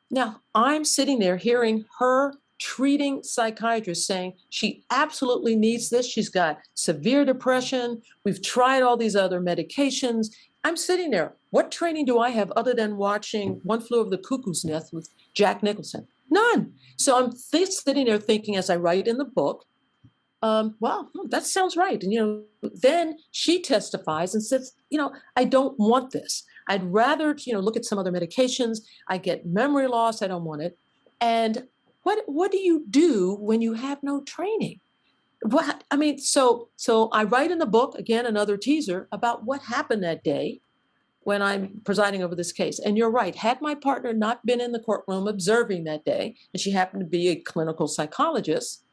Now, I'm sitting there hearing her treating psychiatrist saying she absolutely needs this. She's got severe depression. We've tried all these other medications. I'm sitting there. What training do I have other than watching One Flew Over the Cuckoo's Nest with Jack Nicholson? None. So I'm sitting there thinking, as I write in the book, wow, that sounds right. And, then she testifies and says, I don't want this. I'd rather, look at some other medications. I get memory loss. I don't want it. And what do you do when you have no training? So I write in the book, again, another teaser about what happened that day when I'm presiding over this case. And you're right. Had my partner not been in the courtroom observing that day, and she happened to be a clinical psychologist,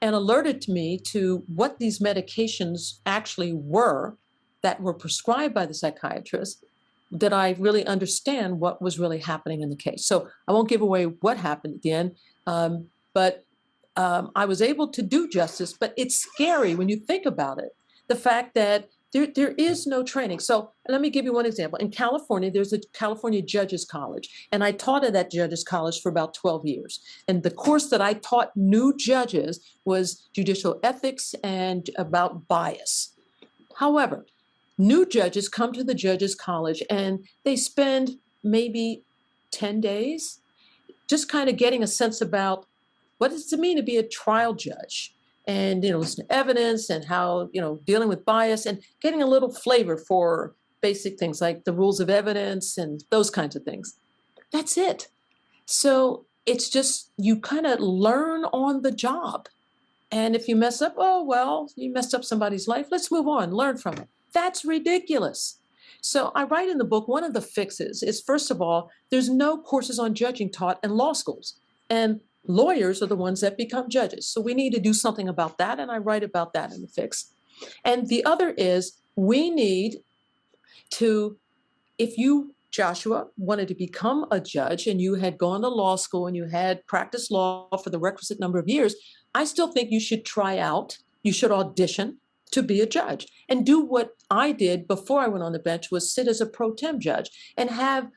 and alerted to me to what these medications actually were that were prescribed by the psychiatrist, that I really understand what was really happening in the case. So I won't give away what happened at the end, but I was able to do justice. But it's scary when you think about it, the fact that there is no training. So let me give you one example. In California, there's a California Judges College, and I taught at that Judges College for about 12 years. And the course that I taught new judges was judicial ethics and about bias. However, new judges come to the Judges College and they spend maybe 10 days just kind of getting a sense about what does it mean to be a trial judge? And, listen to evidence and how, dealing with bias and getting a little flavor for basic things like the rules of evidence and those kinds of things. That's it. So it's just, you kind of learn on the job. And if you mess up, oh, well, you messed up somebody's life. Let's move on, learn from it. That's ridiculous. So I write in the book, one of the fixes is, first of all, there's no courses on judging taught in law schools. And lawyers are the ones that become judges. So we need to do something about that. And I write about that in the fix. And the other is we need to, if you, Joshua, wanted to become a judge and you had gone to law school and you had practiced law for the requisite number of years, I still think you should try out, you should audition to be a judge and do what I did before I went on the bench, was sit as a pro tem judge and have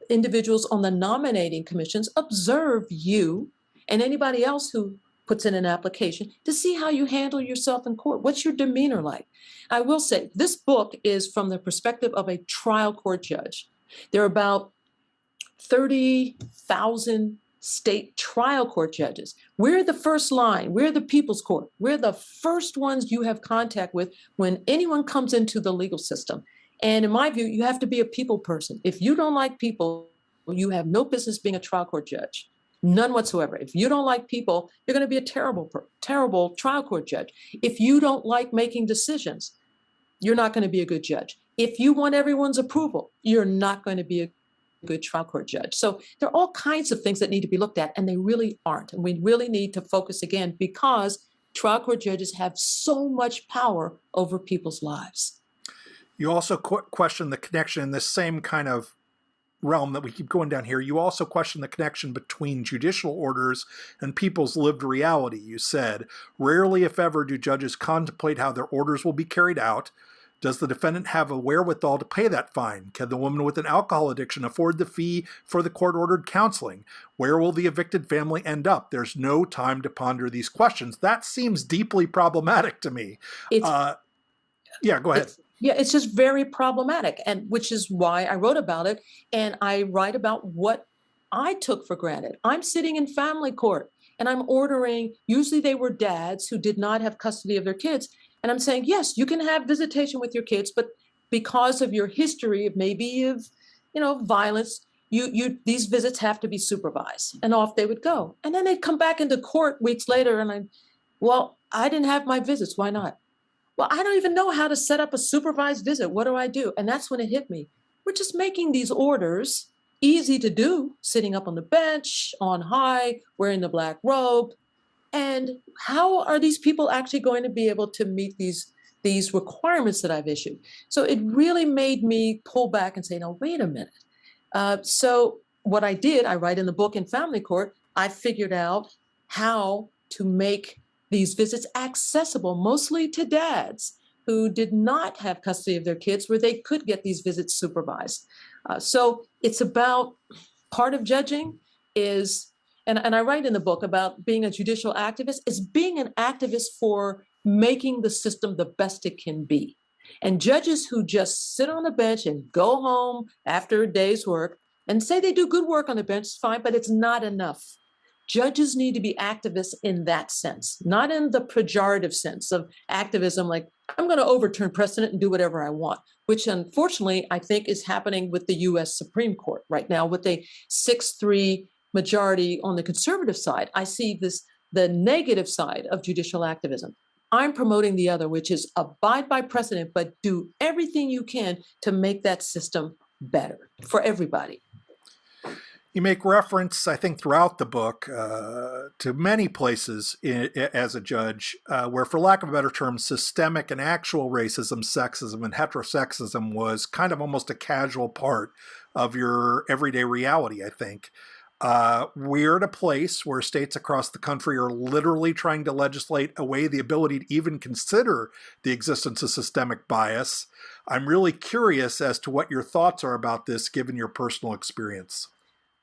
individuals on the nominating commissions observe you and anybody else who puts in an application to see how you handle yourself in court. What's your demeanor like? I will say this book is from the perspective of a trial court judge. There are about 30,000 state trial court judges. We're the first line. We're the people's court. We're the first ones you have contact with when anyone comes into the legal system. And in my view, you have to be a people person. If you don't like people, you have no business being a trial court judge. None whatsoever. If you don't like people, you're going to be a terrible trial court judge. If you don't like making decisions, you're not going to be a good judge. If you want everyone's approval, you're not going to be a good trial court judge. So there are all kinds of things that need to be looked at, and they really aren't. And we really need to focus again, because trial court judges have so much power over people's lives. You also question the connection in this same kind of realm that we keep going down here. You also question the connection between judicial orders and people's lived reality. You said, rarely, if ever, do judges contemplate how their orders will be carried out. Does the defendant have a wherewithal to pay that fine? Can the woman with an alcohol addiction afford the fee for the court-ordered counseling? Where will the evicted family end up? There's no time to ponder these questions. That seems deeply problematic to me. Yeah, go ahead. It's just very problematic, and which is why I wrote about it. And I write about what I took for granted. I'm sitting in family court and I'm ordering, usually they were dads who did not have custody of their kids. And I'm saying, yes, you can have visitation with your kids, but because of your history of violence, these visits have to be supervised. And off they would go. And then they'd come back into court weeks later and I didn't have my visits. Why not? Well, I don't even know how to set up a supervised visit. What do I do? And that's when it hit me. We're just making these orders easy to do, sitting up on the bench, on high, wearing the black robe. And how are these people actually going to be able to meet these requirements that I've issued? So it really made me pull back and say, no, wait a minute. So what I did, I write in the book in family court, I figured out how to make these visits accessible, mostly to dads who did not have custody of their kids, where they could get these visits supervised. So it's about, part of judging is, and I write in the book about being a judicial activist, is being an activist for making the system the best it can be. And judges who just sit on the bench and go home after a day's work and say they do good work on the bench, is fine, but it's not enough. Judges need to be activists in that sense, not in the pejorative sense of activism, like I'm going to overturn precedent and do whatever I want, which unfortunately I think is happening with the U.S. Supreme Court right now with a 6-3 majority on the conservative side. I see the negative side of judicial activism. I'm promoting the other, which is abide by precedent, but do everything you can to make that system better for everybody. You make reference, I think, throughout the book to many places as a judge where, for lack of a better term, systemic and actual racism, sexism, and heterosexism was kind of almost a casual part of your everyday reality, I think. We're at a place where states across the country are literally trying to legislate away the ability to even consider the existence of systemic bias. I'm really curious as to what your thoughts are about this, given your personal experience.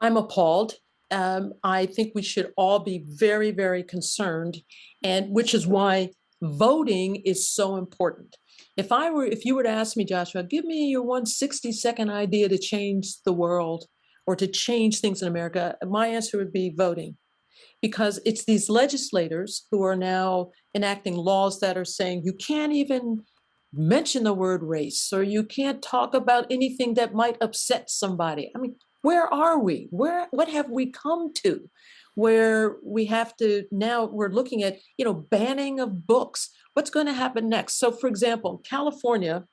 I'm appalled. I think we should all be very, very concerned, and which is why voting is so important. If you were to ask me, Joshua, give me your 160-second idea to change the world or to change things in America, my answer would be voting. Because it's these legislators who are now enacting laws that are saying you can't even mention the word race, or you can't talk about anything that might upset somebody. I mean, where are we? What have we come to? where we have to, now we're looking at, banning of books. What's going to happen next? So, for example, California,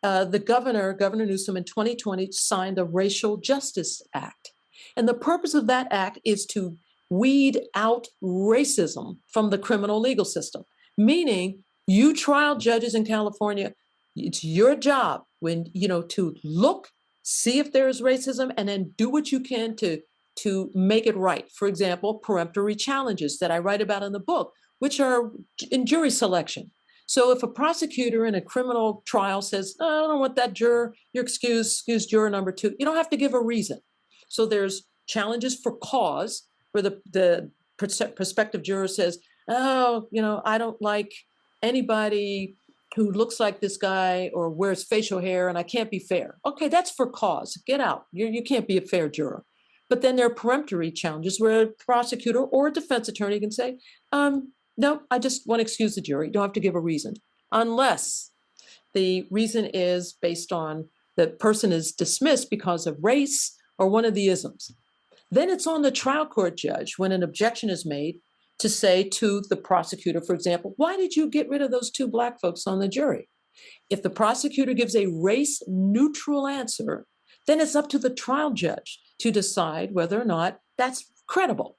the Governor Newsom in 2020 signed a Racial Justice Act. And the purpose of that act is to weed out racism from the criminal legal system, meaning you trial judges in California, it's your job to look, see if there is racism, and then do what you can to make it right. For example, peremptory challenges that I write about in the book, which are in jury selection. So if a prosecutor in a criminal trial says, "Oh, I don't want that juror, you're excuse juror number 2, you don't have to give a reason. So there's challenges for cause where the prospective juror says, "Oh, I don't like anybody who looks like this guy or wears facial hair and I can't be fair." Okay, that's for cause. Get out. You can't be a fair juror. But then there are peremptory challenges where a prosecutor or a defense attorney can say, "No, I just want to excuse the jury. You don't have to give a reason," unless the reason is based on the person is dismissed because of race or one of the isms. Then it's on the trial court judge, when an objection is made, to say to the prosecutor, for example, "Why did you get rid of those 2 Black folks on the jury?" If the prosecutor gives a race neutral answer, then it's up to the trial judge to decide whether or not that's credible.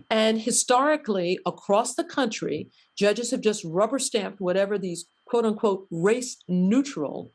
And historically, across the country, judges have just rubber stamped whatever these quote unquote race neutral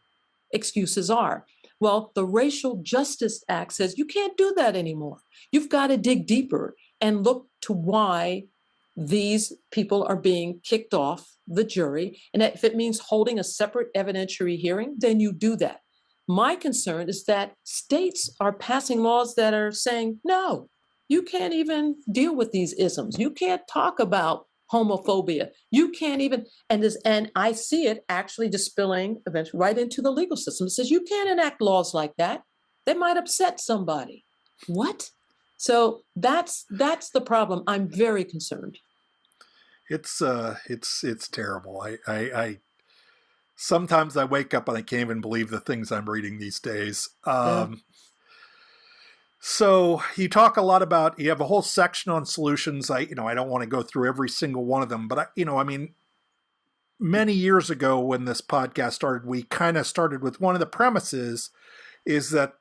excuses are. Well, the Racial Justice Act says you can't do that anymore. You've got to dig deeper and look to why these people are being kicked off the jury. And if it means holding a separate evidentiary hearing, then you do that. My concern is that states are passing laws that are saying, no, you can't even deal with these isms. You can't talk about homophobia. You can't even, and I see it actually distilling eventually right into the legal system. It says you can't enact laws like that. They might upset somebody. What? So that's the problem. I'm very concerned. It's terrible. I sometimes I wake up and I can't even believe the things I'm reading these days. Yeah. So you talk a lot about, you have a whole section on solutions. I don't want to go through every single one of them, but many years ago when this podcast started, we kind of started with one of the premises is that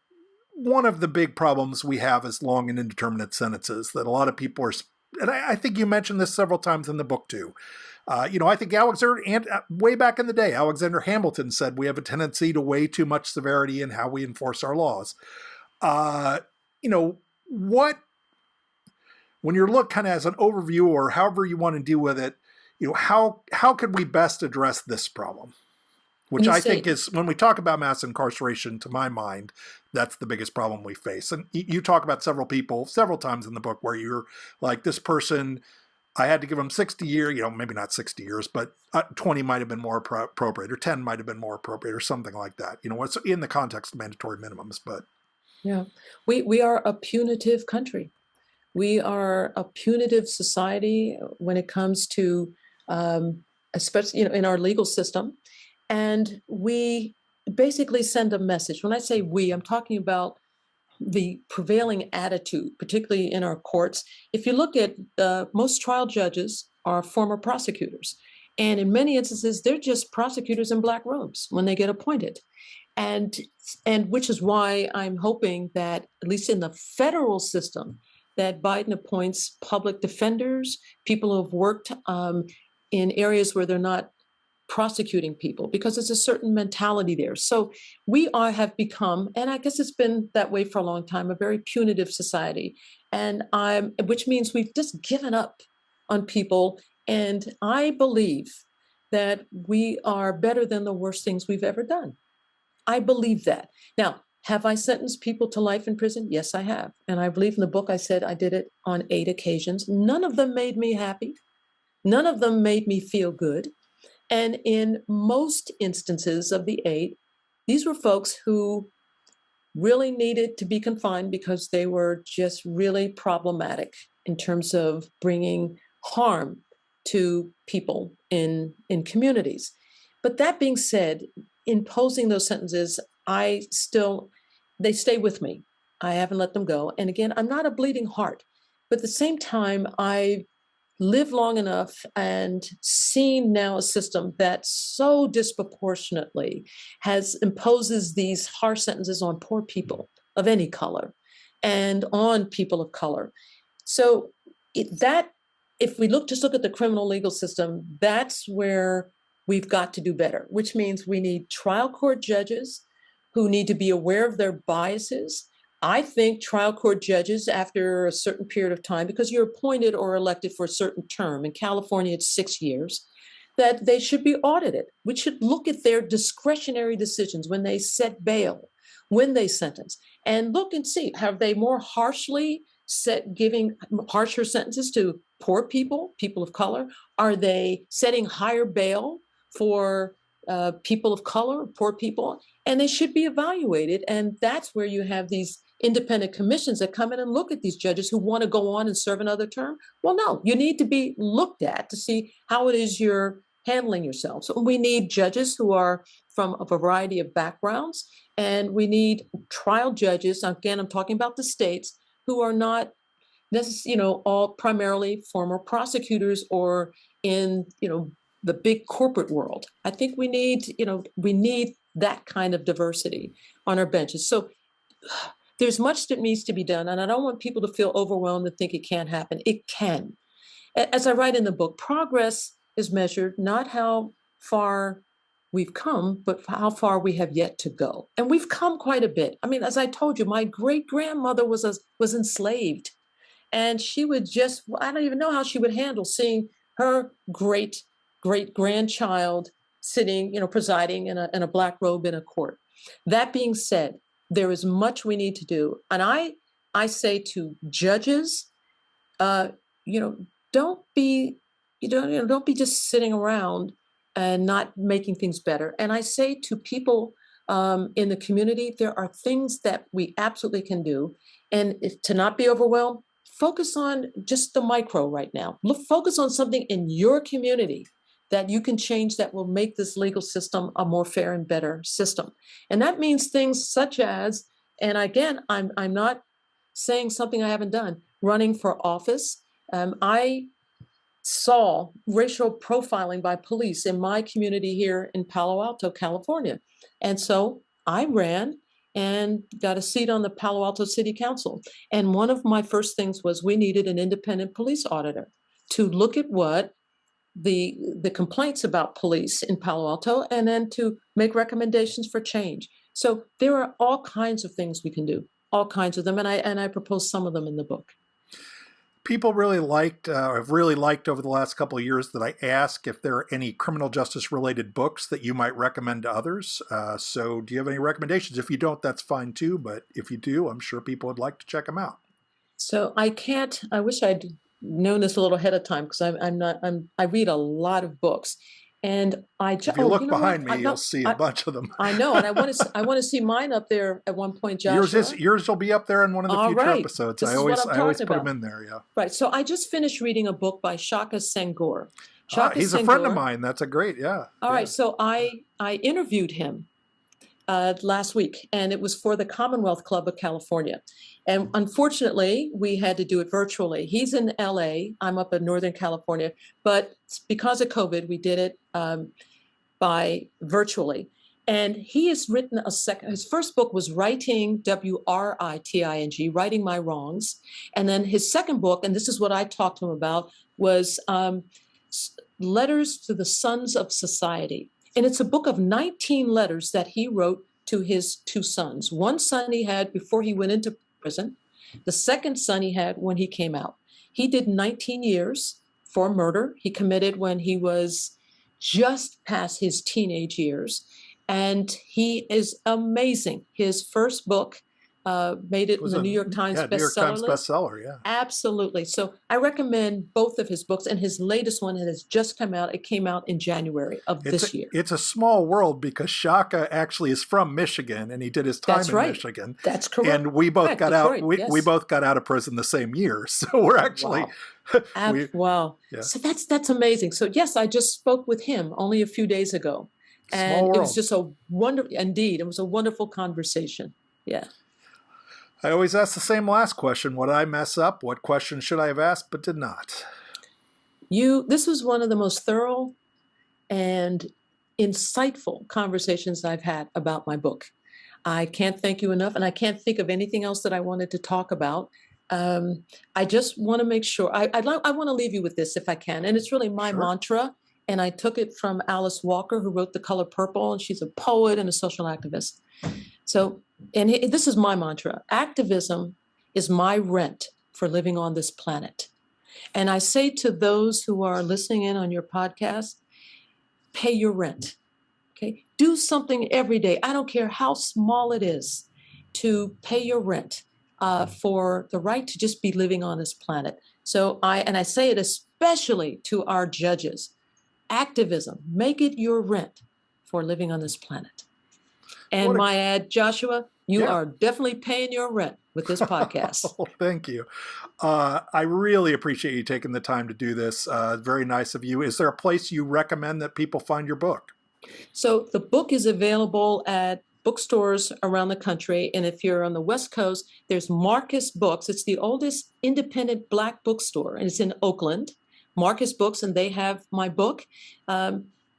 one of the big problems we have is long and indeterminate sentences that a lot of people are, and I think you mentioned this several times in the book too. I think way back in the day, Alexander Hamilton said we have a tendency to way too much severity in how we enforce our laws. When you're look kind of as an overview or however you want to deal with it, how could we best address this problem? Which I think is, when we talk about mass incarceration, to my mind, that's the biggest problem we face. And you talk about several people several times in the book where you're like, this person, I had to give them 60 years, maybe not 60 years, but 20 might have been more appropriate, or 10 might have been more appropriate, or something like that. It's in the context of mandatory minimums, but. Yeah, we are a punitive country. We are a punitive society when it comes to, especially in our legal system, and we basically send a message. When I say we, I'm talking about the prevailing attitude, particularly in our courts. If you look at most trial judges are former prosecutors, and in many instances, they're just prosecutors in black robes when they get appointed. And which is why I'm hoping that, at least in the federal system, that Biden appoints public defenders, people who have worked in areas where they're not prosecuting people, because there's a certain mentality there. So we have become, and I guess it's been that way for a long time, a very punitive society. And which means we've just given up on people. And I believe that we are better than the worst things we've ever done. I believe that. Now, have I sentenced people to life in prison? Yes, I have. And I believe in the book I said I did it on 8 occasions. None of them made me happy. None of them made me feel good. And in most instances of the 8, these were folks who really needed to be confined because they were just really problematic in terms of bringing harm to people in communities. But that being said, imposing those sentences, they stay with me. I haven't let them go. And again, I'm not a bleeding heart. But at the same time, I lived long enough and seen now a system that so disproportionately has imposes these harsh sentences on poor people of any color and on people of color. So that if we just look at the criminal legal system, that's where we've got to do better, which means we need trial court judges who need to be aware of their biases. I think trial court judges, after a certain period of time, because you're appointed or elected for a certain term, in California it's 6 years, that they should be audited. We should look at their discretionary decisions when they set bail, when they sentence, and look and see, have they more harshly giving harsher sentences to poor people, people of color? Are they setting higher bail for people of color, poor people? And they should be evaluated. And that's where you have these independent commissions that come in and look at these judges who want to go on and serve another term. Well, no, you need to be looked at to see how it is you're handling yourself. So we need judges who are from a variety of backgrounds, and we need trial judges. Again, I'm talking about the states who are not necessarily, all primarily former prosecutors or in, the big corporate world. I think we need that kind of diversity on our benches. So there's much that needs to be done, and I don't want people to feel overwhelmed and think it can't happen. It can. As I write in the book, progress is measured not how far we've come, but how far we have yet to go. And we've come quite a bit. I mean, as I told you, my great-grandmother was enslaved, and she would I don't even know how she would handle seeing her great-grandchild sitting, presiding in a black robe in a court. That being said, there is much we need to do. And I say to judges, don't be just sitting around and not making things better. And I say to people in the community, there are things that we absolutely can do. And to not be overwhelmed, focus on just the micro right now. Focus on something in your community that you can change that will make this legal system a more fair and better system. And that means things such as, and again, I'm not saying something I haven't done, running for office. I saw racial profiling by police in my community here in Palo Alto, California. And so I ran and got a seat on the Palo Alto City Council. And one of my first things was we needed an independent police auditor to look at what the complaints about police in Palo Alto, and then to make recommendations for change. So there are all kinds of things we can do, all kinds of them, and I propose some of them in the book. People have really liked over the last couple of years that I ask if there are any criminal justice related books that you might recommend to others. So do you have any recommendations? If you don't, that's fine too. But if you do, I'm sure people would like to check them out. So I wish I'd known this a little ahead of time, because I read a lot of books. And if you look behind me, you'll see a bunch of them. I know, and I want to see mine up there at one point, Joshua. Yours will be up there in one of the future episodes. I always put them in there. Yeah. Right. So I just finished reading a book by Shaka Senghor. He's a friend of mine. That's a great. Yeah. All right. So I interviewed him last week, and it was for the Commonwealth Club of California. And unfortunately, we had to do it virtually. He's in LA. I'm up in Northern California. But because of COVID, we did it by virtually. And he has written his first book was Writing, W-R-I-T-I-N-G, Writing My Wrongs. And then his second book, and this is what I talked to him about, was Letters to the Sons of Society. And it's a book of 19 letters that he wrote to his two sons. One son he had before he went into prison. The second son he had when he came out. He did 19 years for murder. He committed when he was just past his teenage years. And he is amazing. His first book made it in the New York Times bestseller. New York Times bestseller, yeah. Absolutely. So I recommend both of his books, and his latest one has just come out. It came out in January of this year. It's a small world because Shaka actually is from Michigan, and he did his time in Michigan. That's correct. And we both got out. We both got out of prison the same year, so we're actually. Wow. Wow. Yeah. So that's amazing. So yes, I just spoke with him only a few days ago, and it was just it was a wonderful conversation. Yeah. I always ask the same last question. What did I mess up? What question should I have asked but did not? This was one of the most thorough and insightful conversations I've had about my book. I can't thank you enough, and I can't think of anything else that I wanted to talk about. I just want to make sure, I want to leave you with this if I can, and it's really my mantra, and I took it from Alice Walker, who wrote The Color Purple, and she's a poet and a social activist. So, this is my mantra: activism is my rent for living on this planet. And I say to those who are listening in on your podcast, pay your rent. Okay, do something every day. I don't care how small it is, to pay your rent for the right to just be living on this planet. So I say it especially to our judges. Activism, make it your rent for living on this planet. And my ad, Joshua, you are definitely paying your rent with this podcast. Oh, thank you. I really appreciate you taking the time to do this. Very nice of you. Is there a place you recommend that people find your book? So the book is available at bookstores around the country. And if you're on the West Coast, there's Marcus Books. It's the oldest independent Black bookstore, and it's in Oakland. Marcus Books, and they have my book.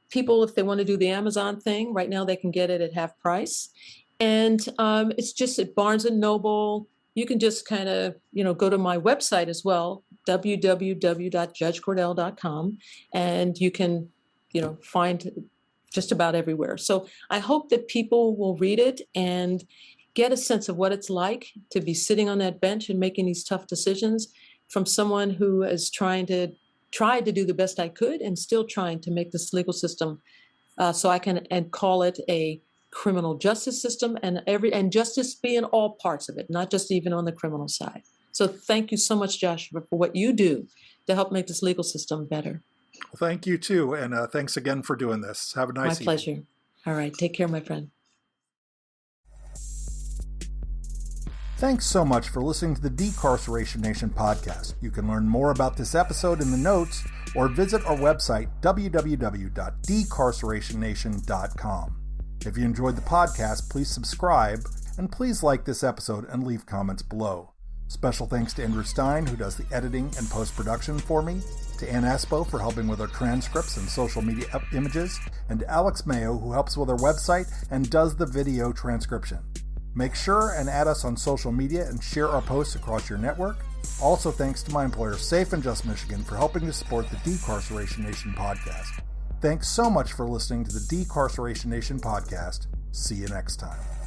People, if they want to do the Amazon thing, right now they can get it at half price. And it's just at Barnes & Noble. You can just kind of, go to my website as well, www.judgecordell.com, and you can, find just about everywhere. So I hope that people will read it and get a sense of what it's like to be sitting on that bench and making these tough decisions from someone who is tried to do the best I could and still trying to make this legal system so I can call it a criminal justice system and justice be in all parts of it, not just even on the criminal side. So thank you so much, Joshua, for what you do to help make this legal system better. Well, thank you too. And thanks again for doing this. Have a nice evening. My pleasure. All right. Take care, my friend. Thanks so much for listening to the Decarceration Nation podcast. You can learn more about this episode in the notes or visit our website, www.decarcerationnation.com. If you enjoyed the podcast, please subscribe and please like this episode and leave comments below. Special thanks to Andrew Stein, who does the editing and post-production for me, to Ann Aspo for helping with our transcripts and social media images, and to Alex Mayo, who helps with our website and does the video transcription. Make sure and add us on social media and share our posts across your network. Also, thanks to my employer, Safe and Just Michigan, for helping to support the Decarceration Nation podcast. Thanks so much for listening to the Decarceration Nation podcast. See you next time.